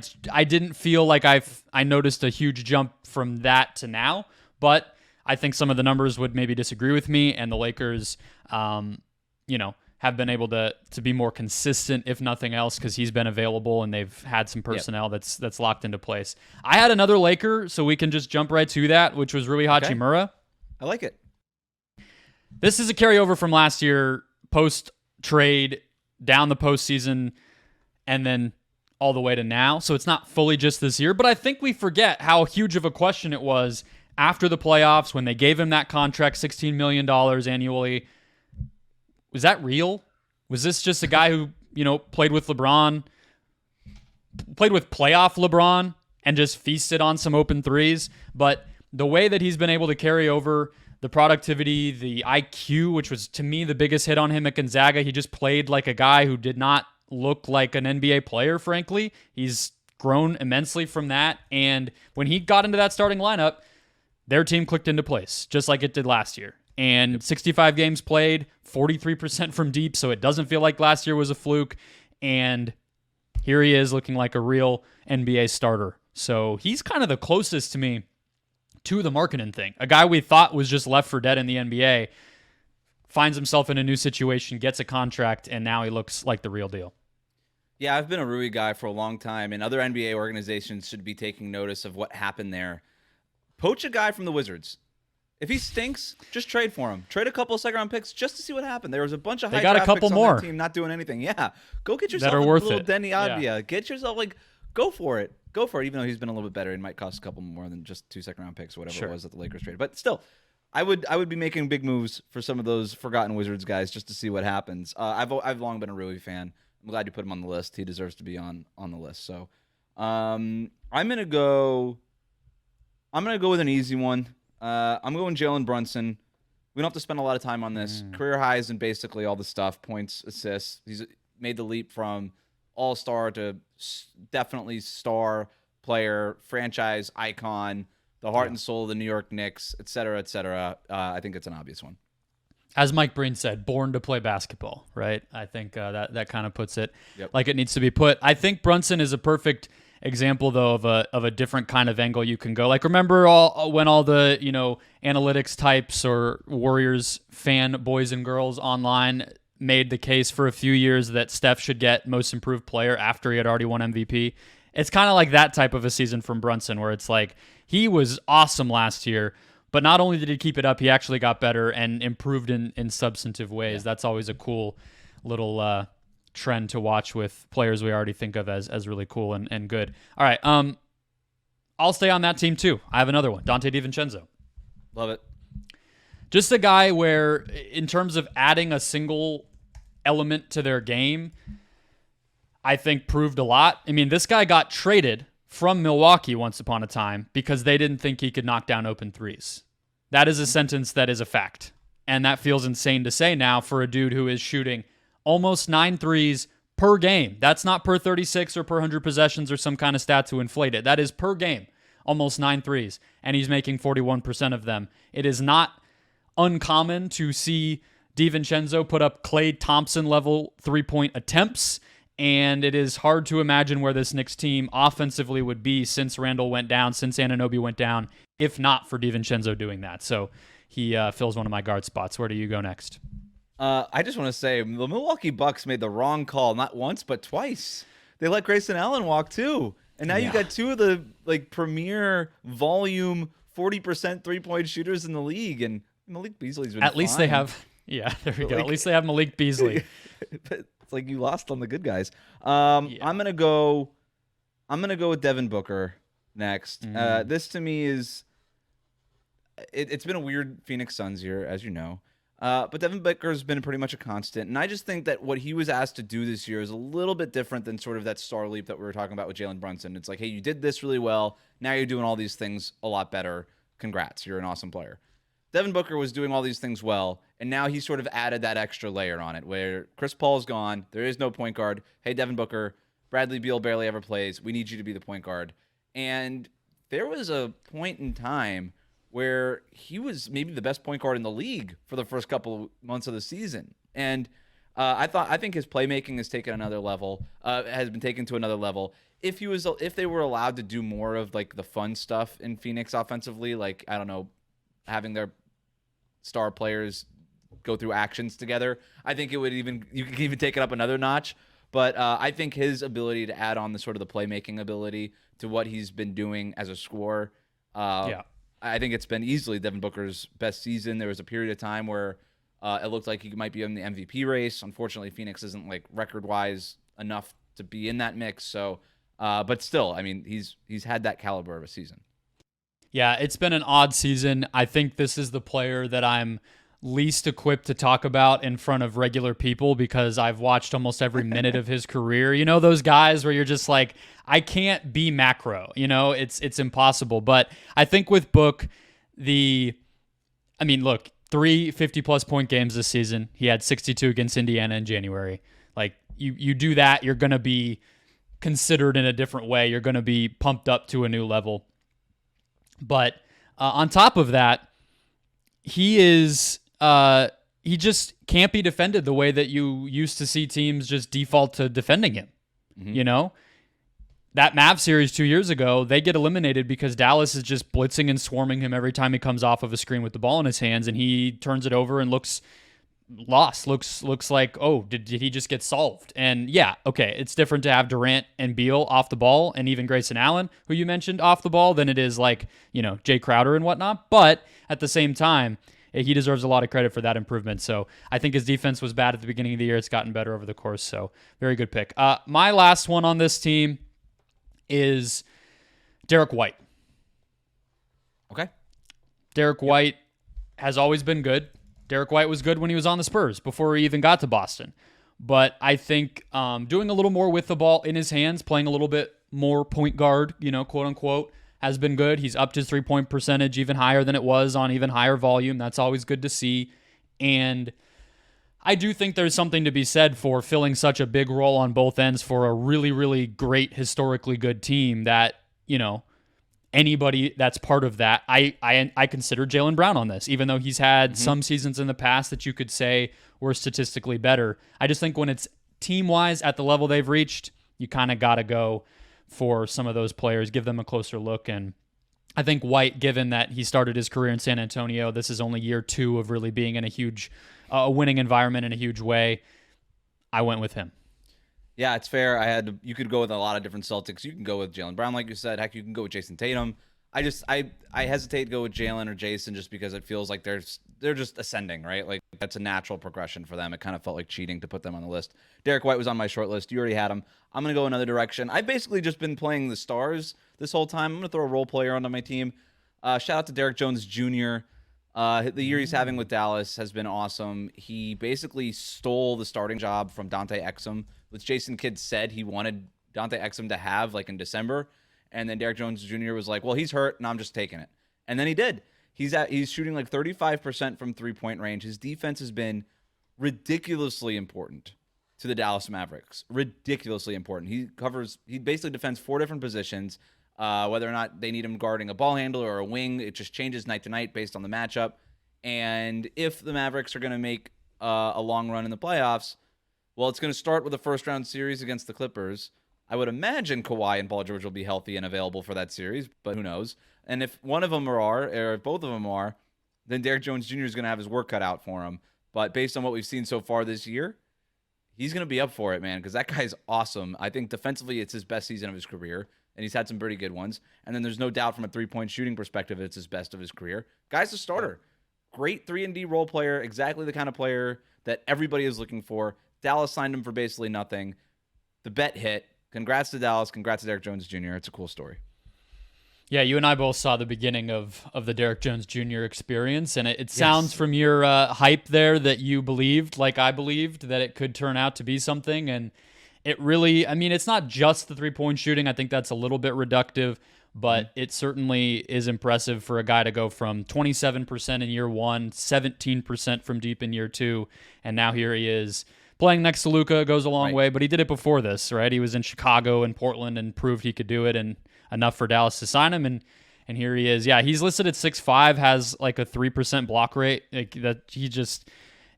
didn't feel like I noticed a huge jump from that to now, but I think some of the numbers would maybe disagree with me, and the Lakers, have been able to be more consistent, if nothing else, because he's been available and they've had some personnel that's locked into place. I had another Laker, so we can just jump right to that, which was Rui Hachimura. I like it. This is a carryover from last year, post-trade, down the postseason, and then all the way to now. So it's not fully just this year, but I think we forget how huge of a question it was after the playoffs when they gave him that contract, $16 million annually. Was that real? Was this just a guy who, played with LeBron, played with playoff LeBron and just feasted on some open threes. But the way that he's been able to carry over the productivity, the IQ, which was to me the biggest hit on him at Gonzaga, he just played like a guy who did not look like an NBA player, frankly. He's grown immensely from that. And when he got into that starting lineup, their team clicked into place, just like it did last year. And 65 games played, 43% from deep, so it doesn't feel like last year was a fluke. And here he is looking like a real NBA starter. So he's kind of the closest to me to the Markkanen thing. A guy we thought was just left for dead in the NBA finds himself in a new situation, gets a contract, and now he looks like the real deal. Yeah, I've been a Rui guy for a long time, and other NBA organizations should be taking notice of what happened there. Poach a guy from the Wizards. If he stinks, just trade for him. Trade a couple of second-round picks just to see what happened. There was a bunch of high draft picks on that team not doing anything. Yeah, go get yourself a little Denny Avdia. Yeah. Get yourself, go for it. Go for it, even though he's been a little bit better. It might cost a couple more than just 2 second-round picks or whatever it was that the Lakers traded. But still, I would be making big moves for some of those forgotten Wizards guys just to see what happens. I've long been a Rui fan. I'm glad you put him on the list. He deserves to be on the list. So I'm gonna go with an easy one. I'm going Jalen Brunson. We don't have to spend a lot of time on this. Career highs and basically all the stuff, points, assists. He's made the leap from all-star to definitely star player, franchise icon, the heart and soul of the New York Knicks, et cetera, et cetera. I think it's an obvious one. As Mike Breen said, born to play basketball, right? I think that kind of puts it like it needs to be put. I think Brunson is a perfect example, though, of a different kind of angle you can go. Like, remember when all the analytics types or Warriors fan boys and girls online made the case for a few years that Steph should get most improved player after he had already won MVP? It's kind of like that type of a season from Brunson, where it's like he was awesome last year, but not only did he keep it up, he actually got better and improved in substantive ways. That's always a cool little trend to watch with players we already think of as really cool and good. All right, I'll stay on that team too. I have another one, Dante DiVincenzo. Love it. Just a guy where, in terms of adding a single element to their game, I think proved a lot. I mean, this guy got traded from Milwaukee once upon a time because they didn't think he could knock down open threes. That is a sentence that is a fact. And that feels insane to say now for a dude who is shooting almost 9 threes per game. That's not per 36 or per 100 possessions or some kind of stat to inflate it. That is per game, almost 9 threes. And he's making 41% of them. It is not uncommon to see DiVincenzo put up Klay Thompson level 3-point attempts. And it is hard to imagine where this Knicks team offensively would be since Randall went down, since Anunoby went down, if not for DiVincenzo doing that. So he fills one of my guard spots. Where do you go next? I just want to say the Milwaukee Bucks made the wrong call, not once, but twice. They let Grayson Allen walk too. And now you've got two of the premier volume 40% 3-point shooters in the league. And Malik Beasley's been At least they have, there we go. At least they have Malik Beasley. It's like you lost on the good guys. I'm gonna go with Devin Booker next. This to me is it's been a weird Phoenix Suns year, as you know. But Devin Booker's been pretty much a constant, and I just think that what he was asked to do this year is a little bit different than sort of that star leap that we were talking about with Jalen Brunson. It's like, hey, you did this really well. Now you're doing all these things a lot better. Congrats, you're an awesome player. Devin Booker was doing all these things well, and now he sort of added that extra layer on it where Chris Paul's gone. There is no point guard. Hey, Devin Booker, Bradley Beal barely ever plays. We need you to be the point guard. And there was a point in time where he was maybe the best point guard in the league for the first couple of months of the season. And I think his playmaking has taken another level, has been taken to another level. If they were allowed to do more of like the fun stuff in Phoenix offensively, like, I don't know, having their star players go through actions together, I think you could even take it up another notch. But I think his ability to add on the sort of the playmaking ability to what he's been doing as a scorer, I think it's been easily Devin Booker's best season. There was a period of time where it looked like he might be in the MVP race. Unfortunately, Phoenix isn't like record-wise enough to be in that mix. So, but still, I mean, he's had that caliber of a season. Yeah, it's been an odd season. I think this is the player that I'm least equipped to talk about in front of regular people because I've watched almost every minute of his career. You know, those guys where you're just like, I can't be macro, you know, it's impossible. But I think with Book, look, 3 50-plus point games this season. He had 62 against Indiana in January. Like, you do that, you're going to be considered in a different way. You're going to be pumped up to a new level. But on top of that, he just can't be defended the way that you used to see teams just default to defending him. Mm-hmm. You know? That Mavs series 2 years ago, they get eliminated because Dallas is just blitzing and swarming him every time he comes off of a screen with the ball in his hands, and he turns it over and looks lost. Looks like, oh, did he just get solved? And yeah, okay, it's different to have Durant and Beal off the ball, and even Grayson Allen, who you mentioned, off the ball, than it is like, you know, Jay Crowder and whatnot. But at the same time, he deserves a lot of credit for that improvement. So I think his defense was bad at the beginning of the year. It's gotten better over the course. So very good pick. My last one on this team is Derek White. Okay. Derek White has always been good. Derek White was good when he was on the Spurs before he even got to Boston. But I think doing a little more with the ball in his hands, playing a little bit more point guard, you know, quote unquote, has been good. He's upped his 3-point percentage even higher than it was on even higher volume. That's always good to see. And I do think there's something to be said for filling such a big role on both ends for a really, really great, historically good team that, you know, anybody that's part of that, I consider Jaylen Brown on this, even though he's had some seasons in the past that you could say were statistically better. I just think when it's team-wise at the level they've reached, you kind of got to go for some of those players, give them a closer look. And I think White, given that he started his career in San Antonio, this is only year 2 of really being in a huge a winning environment in a huge way, I went with him. Yeah, it's fair. You could go with a lot of different Celtics. You can go with Jaylen Brown, like you said. Heck, you can go with Jason Tatum. I hesitate to go with Jaylen or Jason just because it feels like they're just ascending, right? Like that's a natural progression for them. It kind of felt like cheating to put them on the list. Derek White was on my short list. You already had him. I'm going to go another direction. I've basically just been playing the stars this whole time. I'm going to throw a role player onto my team. Shout out to Derek Jones Jr. The year he's having with Dallas has been awesome. He basically stole the starting job from Dante Exum, which Jason Kidd said he wanted Dante Exum to have like in December. And then Derek Jones Jr. was like, well, he's hurt and I'm just taking it. And then he did. He's shooting like 35% from 3-point range. His defense has been ridiculously important to the Dallas Mavericks. Ridiculously important. He basically defends 4 different positions. Whether or not they need him guarding a ball handler or a wing, it just changes night to night based on the matchup. And if the Mavericks are going to make a long run in the playoffs, well, it's going to start with a first-round series against the Clippers. I would imagine Kawhi and Paul George will be healthy and available for that series, but who knows? And if one of them or if both of them are, then Derek Jones Jr. is going to have his work cut out for him. But based on what we've seen so far this year, he's going to be up for it, man, because that guy's awesome. I think defensively it's his best season of his career, and he's had some pretty good ones. And then there's no doubt from a 3-point shooting perspective it's his best of his career. Guy's a starter. Great 3-and-D role player, exactly the kind of player that everybody is looking for. Dallas signed him for basically nothing. The bet hit. Congrats to Dallas. Congrats to Derek Jones Jr. It's a cool story. Yeah, you and I both saw the beginning of the Derek Jones Jr. experience, and it sounds from your hype there that you believed, like I believed, that it could turn out to be something. And it really, I mean, it's not just the 3-point shooting. I think that's a little bit reductive, but it certainly is impressive for a guy to go from 27% in year 1, 17% from deep in year 2, and now here he is. Playing next to Luka goes a long way, but he did it before this, right? He was in Chicago and Portland and proved he could do it, and enough for Dallas to sign him, and here he is. Yeah, he's listed at 6'5", has like a 3% block rate. Like that, he's just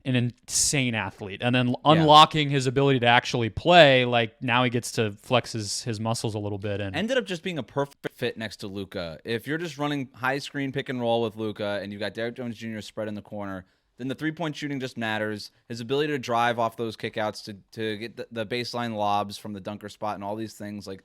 an insane athlete. And then unlocking his ability to actually play, like now he gets to flex his muscles a little bit. And ended up just being a perfect fit next to Luka. If you're just running high screen pick and roll with Luka, and you've got Derek Jones Jr. spread in the corner, then the 3-point shooting just matters. His ability to drive off those kickouts to get the baseline lobs from the dunker spot and all these things, like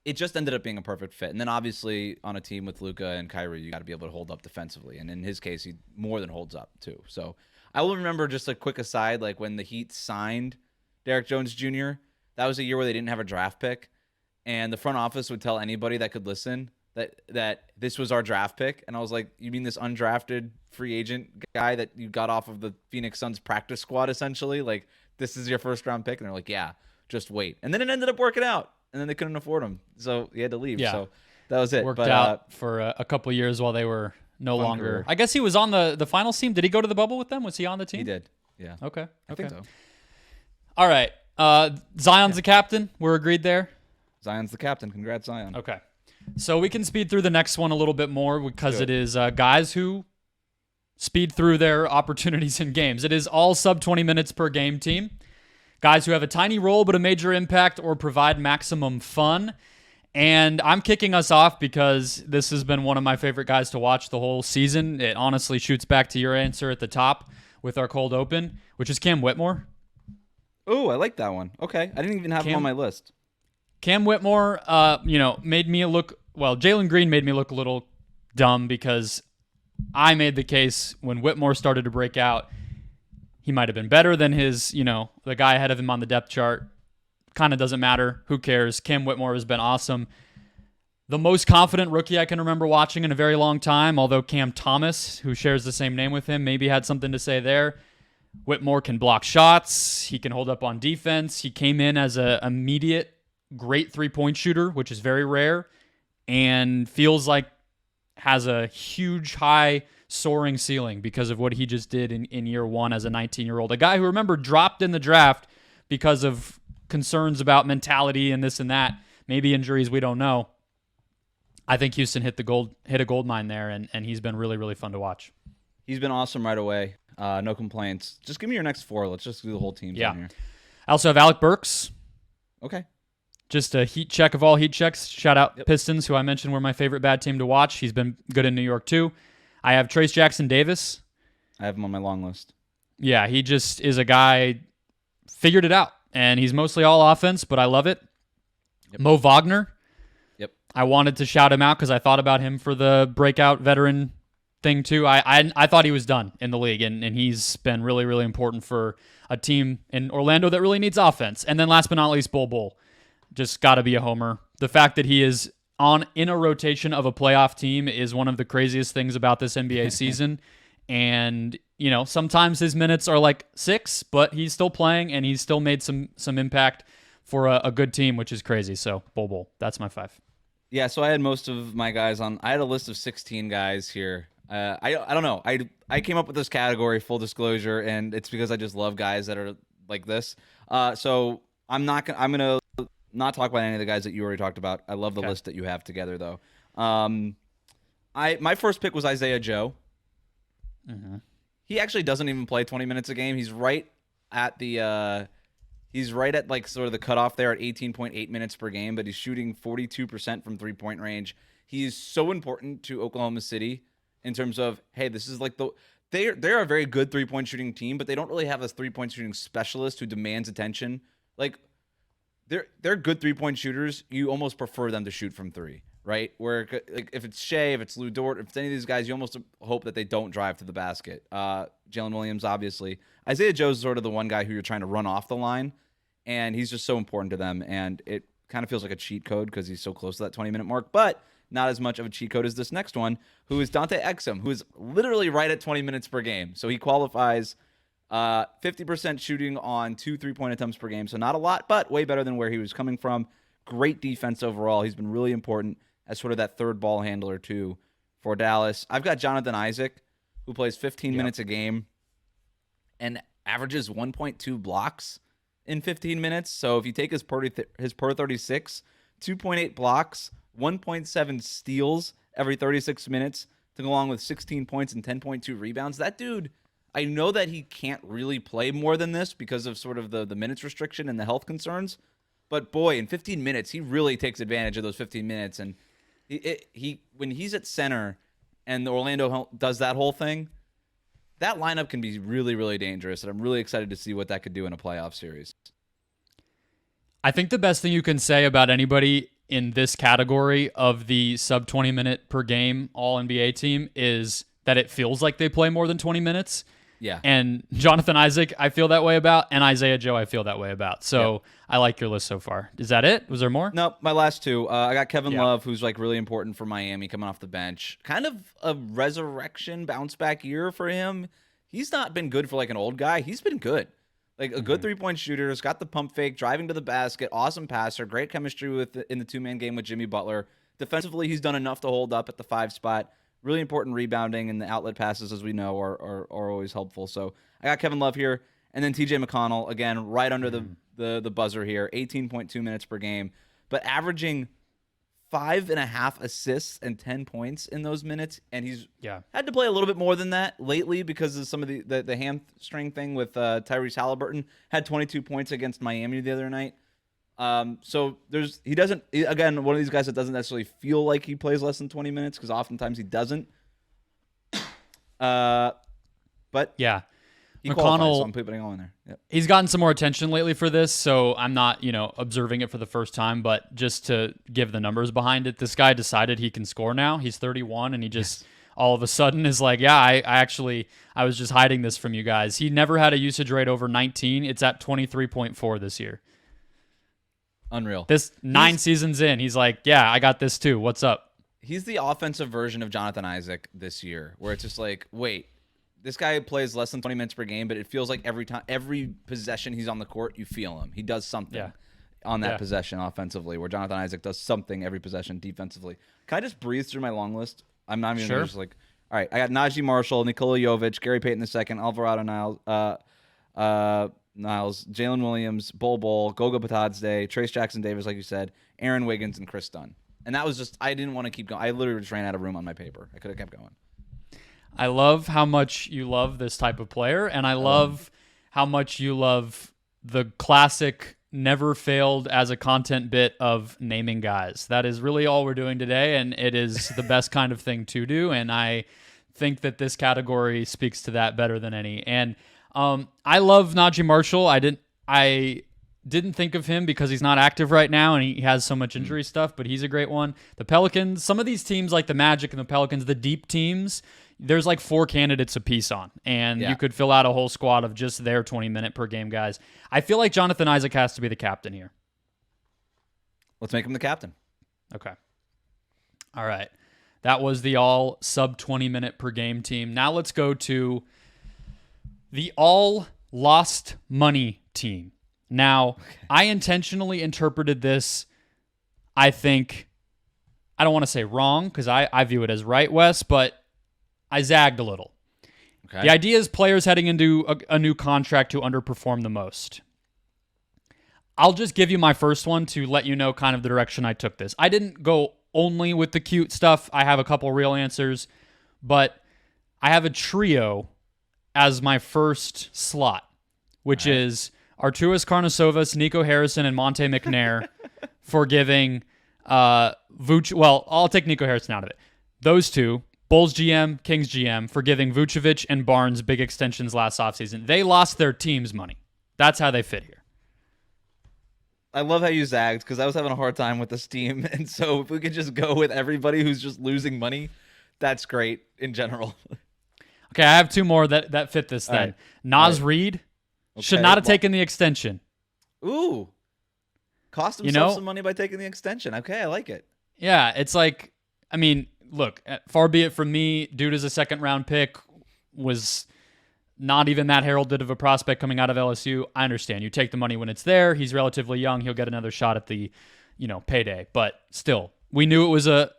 it just ended up being a perfect fit. And then obviously on a team with Luka and Kyrie, you got to be able to hold up defensively. And in his case, he more than holds up too. So I will remember, just a quick aside, like when the Heat signed Derek Jones Jr., that was a year where they didn't have a draft pick. And the front office would tell anybody that could listen, that this was our draft pick, and I was like, you mean this undrafted free agent guy that you got off of the Phoenix Suns practice squad, essentially? Like, this is your first round pick? And they're like, yeah, just wait. And then it ended up working out, and then they couldn't afford him, so he had to leave. Yeah. So that was it. Worked out for a couple of years while they were no longer. Career. I guess he was on the finals team. Did he go to the bubble with them? Was he on the team? He did. Yeah. Okay. I think so. All right. Zion's the captain. We're agreed there. Zion's the captain. Congrats, Zion. Okay. So we can speed through the next one a little bit more because it is guys who speed through their opportunities in games. It is all sub 20 minutes per game team. Guys who have a tiny role but a major impact or provide maximum fun. And I'm kicking us off because this has been one of my favorite guys to watch the whole season. It honestly shoots back to your answer at the top with our cold open, which is Cam Whitmore. Oh, I like that one. Okay. I didn't even have him on my list. Cam Whitmore, made me look, well, Jalen Green made me look a little dumb because I made the case when Whitmore started to break out, he might have been better than his, the guy ahead of him on the depth chart. Kind of doesn't matter. Who cares? Cam Whitmore has been awesome. The most confident rookie I can remember watching in a very long time, although Cam Thomas, who shares the same name with him, maybe had something to say there. Whitmore can block shots. He can hold up on defense. He came in as an immediate great three-point shooter, which is very rare, and feels like has a huge, high soaring ceiling because of what he just did in year one as a 19-year-old. A guy who, remember, dropped in the draft because of concerns about mentality and this and that, maybe injuries, we don't know. I think Houston hit a gold mine there, and he's been really, really fun to watch. He's been awesome right away. No complaints. Just give me your next four. Let's just do the whole team. Yeah. Here. I also have Alec Burks. Okay. Just a heat check of all heat checks. Shout out Pistons, who I mentioned were my favorite bad team to watch. He's been good in New York, too. I have Trace Jackson Davis. I have him on my long list. Yeah, he just is a guy, figured it out. And he's mostly all offense, but I love it. Yep. Mo Wagner. Yep. I wanted to shout him out because I thought about him for the breakout veteran thing, too. I thought he was done in the league, and he's been really, really important for a team in Orlando that really needs offense. And then last but not least, Bull. Just got to be a homer. The fact that he is in a rotation of a playoff team is one of the craziest things about this NBA season. And, sometimes his minutes are like 6, but he's still playing, and he's still made some impact for a good team, which is crazy. So, Bull. That's my 5. Yeah, so I had most of my guys on. I had a list of 16 guys here. I don't know. I came up with this category, full disclosure, and it's because I just love guys that are like this. So I'm gonna not talk about any of the guys that you already talked about. I love the list that you have together, though. My first pick was Isaiah Joe. Mm-hmm. He actually doesn't even play 20 minutes a game. He's right at like sort of the cutoff there at 18.8 minutes per game, but he's shooting 42% from 3-point range. He is so important to Oklahoma City in terms of, hey, this is like they're a very good 3-point shooting team, but they don't really have a 3-point shooting specialist who demands attention. Like they're good 3-point shooters. You almost prefer them to shoot from 3, right? Where like if it's Shea, if it's Lou Dort, if it's any of these guys, you almost hope that they don't drive to the basket. Jalen Williams, obviously. Isaiah Joe's sort of the one guy who you're trying to run off the line, and he's just so important to them. And it kind of feels like a cheat code because he's so close to that 20-minute mark, but not as much of a cheat code as this next one, who is Dante Exum, who is literally right at 20 minutes per game. So he qualifies 50% shooting on 2 3-point attempts per game. So not a lot, but way better than where he was coming from. Great defense overall. He's been really important as sort of that third ball handler, too, for Dallas. I've got Jonathan Isaac, who plays 15 minutes a game and averages 1.2 blocks in 15 minutes. So if you take his per 36, 2.8 blocks, 1.7 steals every 36 minutes to go along with 16 points and 10.2 rebounds. That dude, I know that he can't really play more than this because of sort of the minutes restriction and the health concerns. But boy, in 15 minutes, he really takes advantage of those 15 minutes. And he when he's at center and the Orlando does that whole thing, that lineup can be really, really dangerous. And I'm really excited to see what that could do in a playoff series. I think the best thing you can say about anybody in this category of the sub 20 minute per game All-NBA team is that it feels like they play more than 20 minutes. Yeah. And Jonathan Isaac, I feel that way about, and Isaiah Joe, I feel that way about. So I like your list so far. Is that it? Was there more? No, my last two. I got Kevin Love, who's like really important for Miami coming off the bench. Kind of a resurrection bounce back year for him. He's not been good for like an old guy. He's been good. Like a good 3-point shooter. Has got the pump fake, driving to the basket, awesome passer, great chemistry in the 2-man game with Jimmy Butler. Defensively, he's done enough to hold up at the 5 spot. Really important rebounding, and the outlet passes, as we know, are always helpful. So I got Kevin Love here. And then TJ McConnell, again, right under the buzzer here, 18.2 minutes per game, but averaging 5.5 assists and 10 points in those minutes. And he's had to play a little bit more than that lately because of some of the hamstring thing with Tyrese Halliburton. Had 22 points against Miami the other night. So he doesn't, again, one of these guys that doesn't necessarily feel like he plays less than 20 minutes because oftentimes he doesn't. But yeah, he qualifies, so I'm putting it all in there. Yep. He's gotten some more attention lately for this, so I'm not, observing it for the first time, but just to give the numbers behind it, this guy decided he can score now. He's 31, and he just all of a sudden is like, I was just hiding this from you guys. He never had a usage rate over 19. It's at 23.4 this year. Unreal. This 9 seasons in, he's like, I got this too. What's up? He's the offensive version of Jonathan Isaac this year, where it's just like, wait, this guy plays less than 20 minutes per game, but it feels like every possession he's on the court, you feel him. He does something on that possession offensively, where Jonathan Isaac does something every possession defensively. Can I just breeze through my long list? I'm not even just like, all right, I got Najee Marshall, Nikola Jovic, Gary Payton II, Alvarado Niles, Jalen Williams, Bol, Goga Batadze, Trace Jackson Davis, like you said, Aaron Wiggins, and Chris Dunn. And that was just, I didn't want to keep going. I literally just ran out of room on my paper. I could have kept going. I love how much you love this type of player, and I love how much you love the classic never failed as a content bit of naming guys. That is really all we're doing today, and it is the best kind of thing to do, and I think that this category speaks to that better than any. And I love Najee Marshall. I didn't think of him because he's not active right now and he has so much injury stuff, but he's a great one. The Pelicans, some of these teams like the Magic and the Pelicans, the deep teams, there's like 4 candidates apiece on, and you could fill out a whole squad of just their 20-minute per game guys. I feel like Jonathan Isaac has to be the captain here. Let's make him the captain. Okay. All right. That was the all sub 20-minute per game team. Now let's go to the all lost money team. Now, I intentionally interpreted this, I think, I don't want to say wrong, because I view it as right, Wes, but I zagged a little. Okay. The idea is players heading into a new contract who underperform the most. I'll just give you my first one to let you know kind of the direction I took this. I didn't go only with the cute stuff. I have a couple real answers, but I have a trio as my first slot, which is Arturas Karnisovas, Nico Harrison, and Monte McNair for giving well, I'll take Nico Harrison out of it. Those two, Bulls GM, Kings GM, for giving Vucevic and Barnes big extensions last offseason. They lost their team's money. That's how they fit here. I love how you zagged, because I was having a hard time with this team. And so if we could just go with everybody who's just losing money, that's great in general. Okay, I have 2 more that fit this then. Right. Naz Reid should not have taken the extension. Ooh. Cost himself some money by taking the extension. Okay, I like it. Yeah, it's like, I mean, look, far be it from me, dude is a second-round pick, was not even that heralded of a prospect coming out of LSU. I understand. You take the money when it's there. He's relatively young. He'll get another shot at the, payday. But still, we knew it was a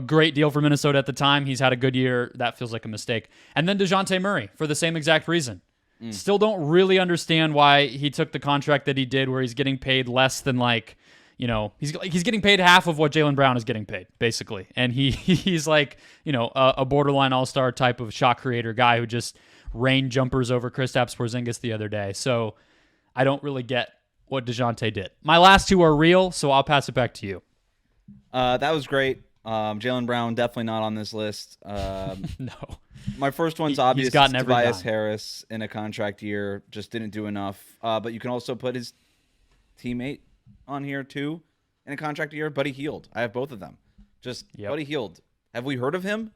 great deal for Minnesota at the time. He's had a good year. That feels like a mistake. And then DeJounte Murray for the same exact reason. Still don't really understand why he took the contract that he did, where he's getting paid less than he's getting paid half of what Jaylen Brown is getting paid, basically. And he's like, a borderline all-star type of shot creator guy who just rained jumpers over Kristaps Porzingis the other day. So I don't really get what DeJounte did. My last 2 are real, so I'll pass it back to you. That was great. Jaylen Brown, definitely not on this list. No. My first one's obvious. He's gotten every Tobias dime. Harris in a contract year, just didn't do enough. But you can also put his teammate on here too in a contract year, Buddy Hield. I have both of them. Buddy Hield. Have we heard of him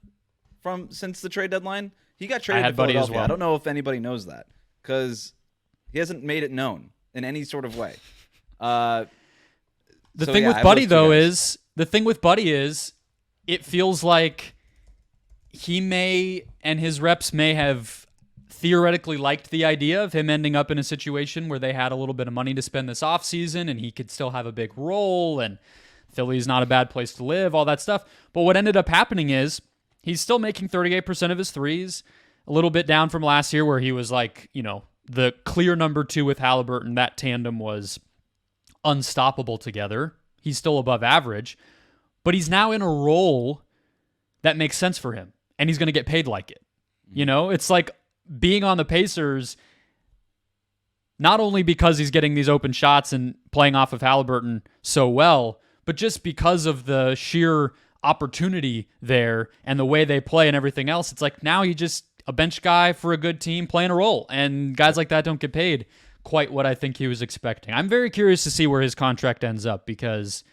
since the trade deadline? He got traded to Buddy as Philadelphia. well. I don't know if anybody knows that because he hasn't made it known in any sort of way. The thing with Buddy, though, is it feels like he may and his reps may have theoretically liked the idea of him ending up in a situation where they had a little bit of money to spend this offseason and he could still have a big role and Philly's not a bad place to live, all that stuff. But what ended up happening is he's still making 38% of his threes, a little bit down from last year where he was like, the clear number 2 with Halliburton. That tandem was unstoppable together. He's still above average, but he's now in a role that makes sense for him and he's going to get paid like it. It's like being on the Pacers, not only because he's getting these open shots and playing off of Halliburton so well, but just because of the sheer opportunity there and the way they play and everything else. It's like now he's just a bench guy for a good team playing a role, and guys like that don't get paid quite what I think he was expecting. I'm very curious to see where his contract ends up because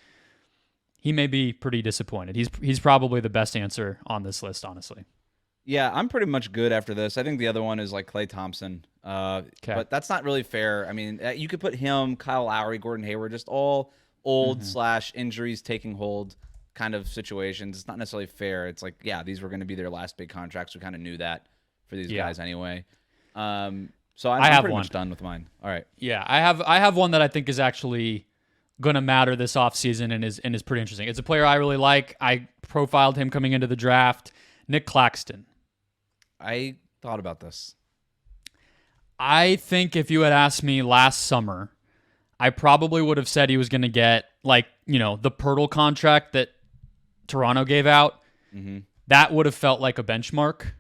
he may be pretty disappointed. He's probably the best answer on this list, honestly. Yeah, I'm pretty much good after this. I think the other one is like Klay Thompson. But that's not really fair. I mean, you could put him, Kyle Lowry, Gordon Hayward, just all old / injuries taking hold kind of situations. It's not necessarily fair. It's like, yeah, these were going to be their last big contracts. We kind of knew that for these guys anyway. So I'm pretty much done with mine. All right. Yeah, I have one that I think is actually going to matter this offseason and is pretty interesting. It's a player I really like. I profiled him coming into the draft, Nick Claxton. I thought about this. I think if you had asked me last summer, I probably would have said he was going to get the Pirtle contract that Toronto gave out. Mm-hmm. That would have felt like a benchmark.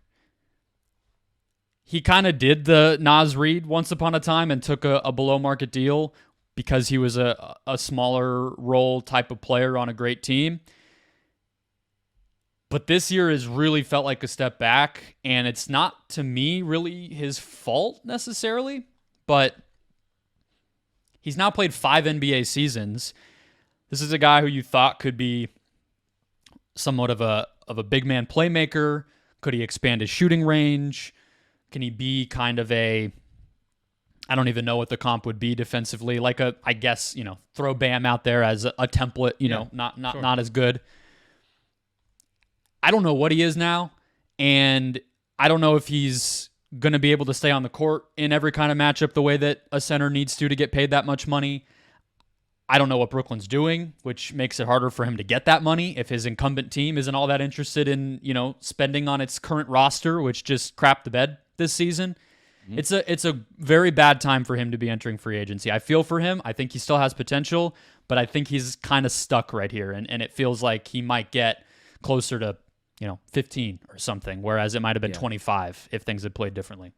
He kind of did the Naz Reid once upon a time and took a below market deal because he was a smaller role type of player on a great team. But this year has really felt like a step back, and it's not, to me, really his fault necessarily, but he's now played 5 NBA seasons. This is a guy who you thought could be somewhat of a big man playmaker. Could he expand his shooting range? Can he be kind of I don't even know what the comp would be defensively, like throw Bam out there as a template, not as good. I don't know what he is now, and I don't know if he's going to be able to stay on the court in every kind of matchup the way that a center needs to get paid that much money. I don't know what Brooklyn's doing, which makes it harder for him to get that money if his incumbent team isn't all that interested in, spending on its current roster, which just crapped the bed this season. Mm-hmm. It's a very bad time for him to be entering free agency. I feel for him. I think he still has potential, but I think he's kind of stuck right here, and it feels like he might get closer to 15 or something, whereas it might have been 25 if things had played differently.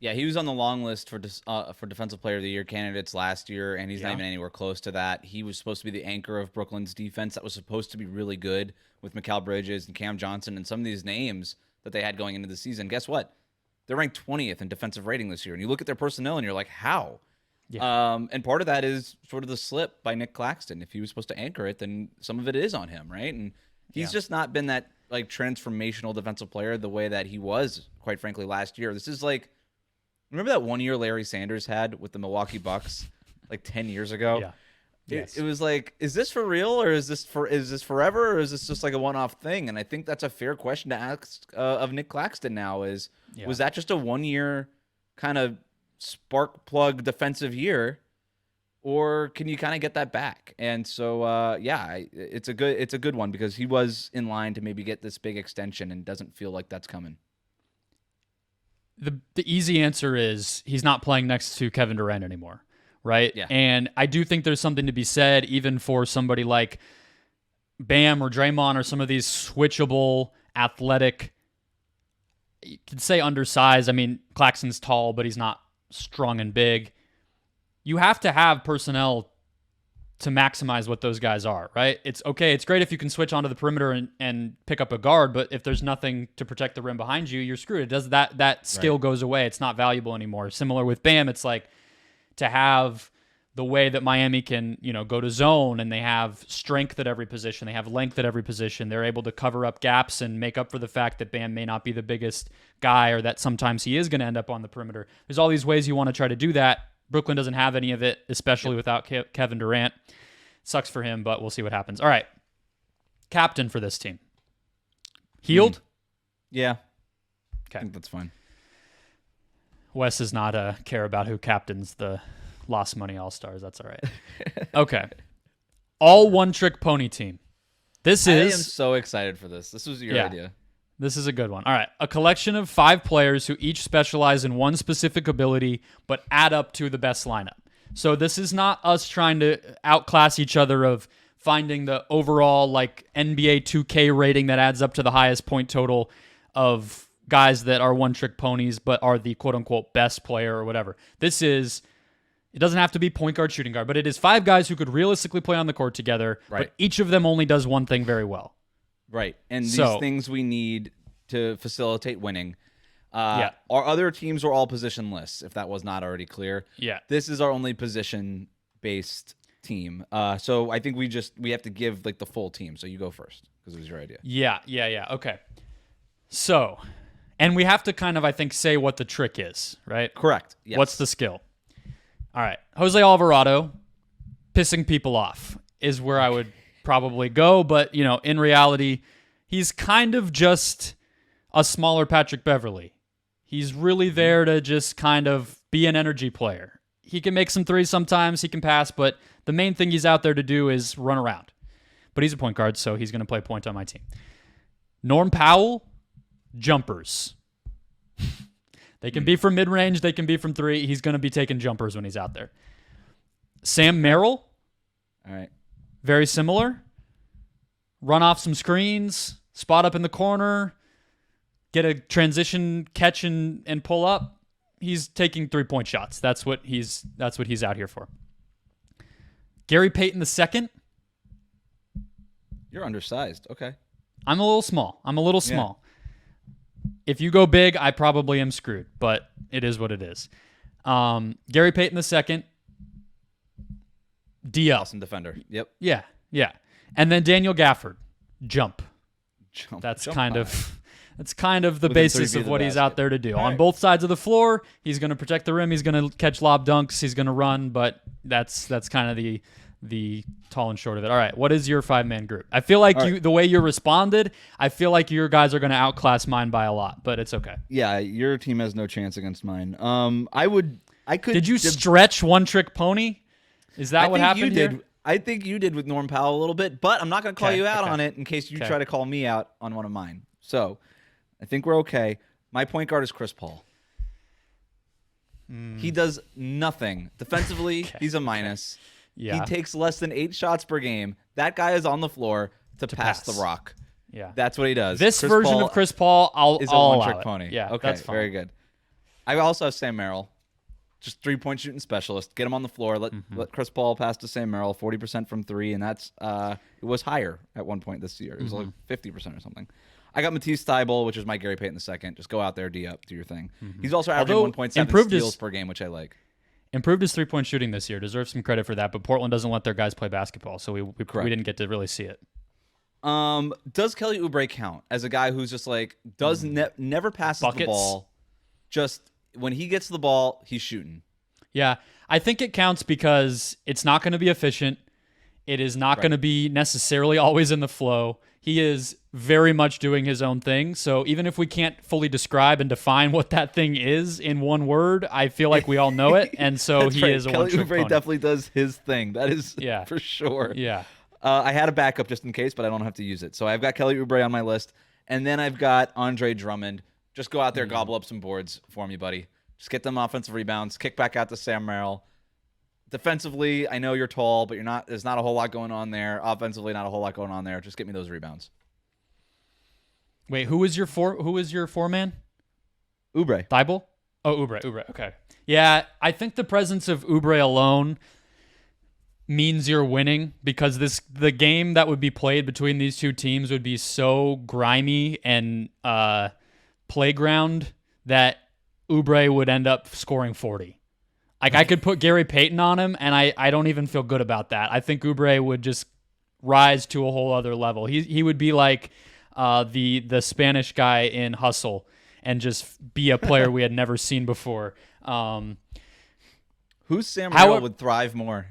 Yeah, he was on the long list for Defensive Player of the Year candidates last year, and he's not even anywhere close to that. He was supposed to be the anchor of Brooklyn's defense that was supposed to be really good with Mikal Bridges and Cam Johnson and some of these names that they had going into the season. Guess what? They're ranked 20th in defensive rating this year, and you look at their personnel, and you're like, how? Yeah. And part of that is sort of the slip by Nick Claxton. If he was supposed to anchor it, then some of it is on him, right? And he's just not been that transformational defensive player the way that he was, quite frankly, last year. This is like, remember that 1 year Larry Sanders had with the Milwaukee Bucks 10 years ago? Yeah. Yes. It was like, is this for real, or is this forever, or is this just like a one-off thing? And I think that's a fair question to ask of Nick Claxton now was that just a 1 year kind of spark plug defensive year, or can you kind of get that back? And so, it's a good one because he was in line to maybe get this big extension and doesn't feel like that's coming. The easy answer is he's not playing next to Kevin Durant anymore, right? Yeah. And I do think there's something to be said even for somebody like Bam or Draymond or some of these switchable, athletic, you could say undersized. I mean, Claxton's tall, but he's not strong and big. You have to have personnel to maximize what those guys are, right? It's okay. It's great if you can switch onto the perimeter and pick up a guard, but if there's nothing to protect the rim behind you, you're screwed. It does that skill goes away. It's not valuable anymore. Similar with Bam, it's like to have the way that Miami can, go to zone, and they have strength at every position. They have length at every position. They're able to cover up gaps and make up for the fact that Bam may not be the biggest guy, or that sometimes he is going to end up on the perimeter. There's all these ways you want to try to do that. Brooklyn doesn't have any of it, especially without Kevin Durant. Sucks for him, but we'll see what happens. All right. Captain for this team. Hield? Yeah. Okay. I think that's fine. Wes does not care about who captains the Lost Money All-Stars. That's all right. Okay. All one-trick pony team. I am so excited for this. This was your idea. This is a good one. All right. A collection of 5 players who each specialize in one specific ability but add up to the best lineup. So this is not us trying to outclass each other of finding the overall NBA 2K rating that adds up to the highest point total of guys that are one-trick ponies but are the quote-unquote best player or whatever. It doesn't have to be point guard, shooting guard, but it is 5 guys who could realistically play on the court together, but each of them only does one thing very well. Right. And these things we need to facilitate winning. Our other teams were all positionless, if that was not already clear. Yeah. This is our only position-based team. So I think we have to give the full team. So you go first because it was your idea. Yeah. Okay. So, and we have to kind of, I think, say what the trick is, right? Correct. Yes. What's the skill? All right. Jose Alvarado, pissing people off is where I would probably go. But, in reality, he's kind of just a smaller Patrick Beverley. He's really there to just kind of be an energy player. He can make some threes sometimes. He can pass. But the main thing he's out there to do is run around. But he's a point guard, so he's going to play point on my team. Norm Powell, jumpers. They can be from mid-range. They can be from 3. He's going to be taking jumpers when he's out there. Sam Merrill. All right. Very similar. Run off some screens. Spot up in the corner. Get a transition catch and pull up. He's taking 3-point shots. That's what he's out here for. Gary Payton II. You're undersized. Okay. I'm a little small. If you go big, I probably am screwed, but it is what it is. Gary Payton II, DL. Awesome defender. Yep. Yeah. And then Daniel Gafford, jump. That's jump kind high. That's kind of the Within 3 basis feet of of what the he's basket. out there to do. All On right. both sides of the floor, he's going to protect the rim. He's going to catch lob dunks. He's going to run, but that's kind of the tall and short of it. All right, what is your 5-man group? I feel like the way you responded, I feel like your guys are going to outclass mine by a lot, but it's okay. Yeah, your team has no chance against mine. I could. Did you stretch one-trick pony? Is that what happened here? I think you did with Norm Powell a little bit, but I'm not going to call you out okay. on it in case you try to call me out on one of mine. So I think we're okay. My point guard is Chris Paul. He does nothing. Defensively, he's a minus. Yeah. He takes less than 8 shots per game. That guy is on the floor to pass the rock. Yeah. That's what he does. This version of Chris Paul, I'll is allow a one-trick it. pony. Yeah, okay, that's fine. very good. I also have Sam Merrill, just 3-point shooting specialist. Get him on the floor. Let Chris Paul pass to Sam Merrill, 40% from 3, and that's it was higher at one point this year. It was like 50% or something. I got Matisse Thybulle, which is my Gary Payton II. Just go out there, D up, do your thing. He's also averaging 1.7 steals per game, which I like. Improved his 3-point shooting this year. Deserves some credit for that, but Portland doesn't let their guys play basketball, so we didn't get to really see it. Does Kelly Oubre count as a guy who's just never passes Buckets? the ball? Just when he gets the ball, he's shooting. Yeah, I think it counts because it's not going to be efficient. It is not going to be necessarily always in the flow. He is very much doing his own thing. So even if we can't fully describe and define what that thing is in one word, I feel like we all know it. And so he is a Kelly one-trick Oubre pony. definitely does his thing. That is for sure. Yeah. I had a backup just in case, but I don't have to use it. So I've got Kelly Oubre on my list. And then I've got Andre Drummond. Just go out there, gobble up some boards for me, buddy. Just get them offensive rebounds. Kick back out to Sam Merrill. Defensively, I know you're tall, but there's not a whole lot going on there. Offensively, not a whole lot going on there. Just get me those rebounds. Wait, who is your 4-man? Oubre. Thybulle? Oh, Oubre. Okay. Yeah, I think the presence of Oubre alone means you're winning because the game that would be played between these two teams would be so grimy and playground that Oubre would end up scoring 40. Like, I could put Gary Payton on him, and I don't even feel good about that. I think Oubre would just rise to a whole other level. He would be like the Spanish guy in Hustle and just be a player we had never seen before. Who's Sam Merrill would thrive more?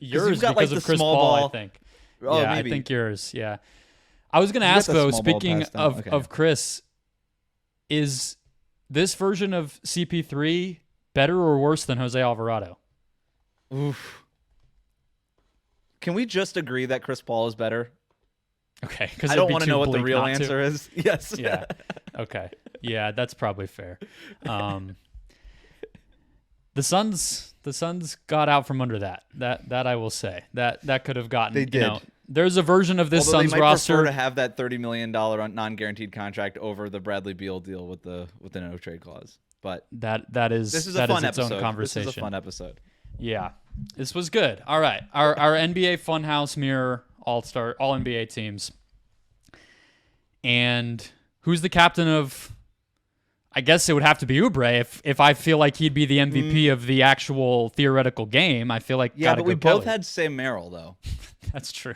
Yours got, because like, of the Chris small Paul, ball. I think. Oh, yeah, maybe. I think yours. Yeah. I was going to You ask, got the though, small ball speaking pass down. of Chris, is this version of CP3 better or worse than Jose Alvarado? Oof. Can we just agree that Chris Paul is better? Okay, because I don't want to know what the real answer is. Yes. Yeah. Okay. Yeah, that's probably fair. The Suns got out from under that. That I will say. That could have gotten. They did. You know, there's a version of this Although Suns they might roster prefer to have that $30 million non-guaranteed contract over the Bradley Beal deal with the no trade clause. But that is this is that a fun is its episode. own conversation. This is a fun episode. Yeah, this was good. All right, our NBA Funhouse Mirror All-Star All-NBA teams, and who's the captain of? I guess it would have to be Oubre if I feel like he'd be the MVP of the actual theoretical game. I feel like but we both had Sam Merrill though. That's true.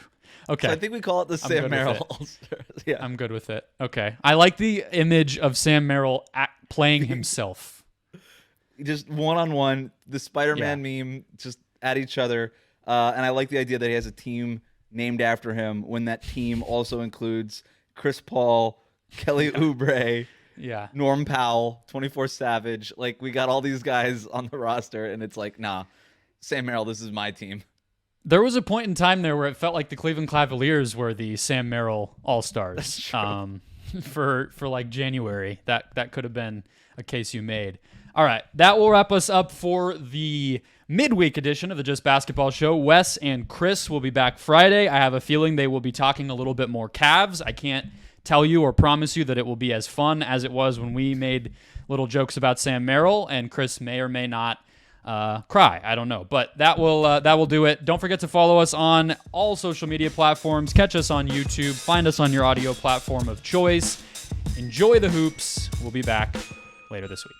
Okay, So I think we call it the Sam Merrill All-Stars. Yeah, I'm good with it. Okay, I like the image of Sam Merrill playing himself. Just one-on-one, the Spider-Man meme, just at each other. And I like the idea that he has a team named after him when that team also includes Chris Paul, Kelly Oubre, Norm Powell, 24 Savage. Like, we got all these guys on the roster, and it's like, nah, Sam Merrill, this is my team. There was a point in time there where it felt like the Cleveland Cavaliers were the Sam Merrill All-Stars. For like January. That could have been a case you made. All right, that will wrap us up for the midweek edition of the Just Basketball Show. Wes and Chris will be back Friday. I have a feeling they will be talking a little bit more Cavs. I can't tell you or promise you that it will be as fun as it was when we made little jokes about Sam Merrill, and Chris may or may not cry. I don't know, but that will do it. Don't forget to follow us on all social media platforms. Catch us on YouTube. Find us on your audio platform of choice. Enjoy the hoops. We'll be back later this week.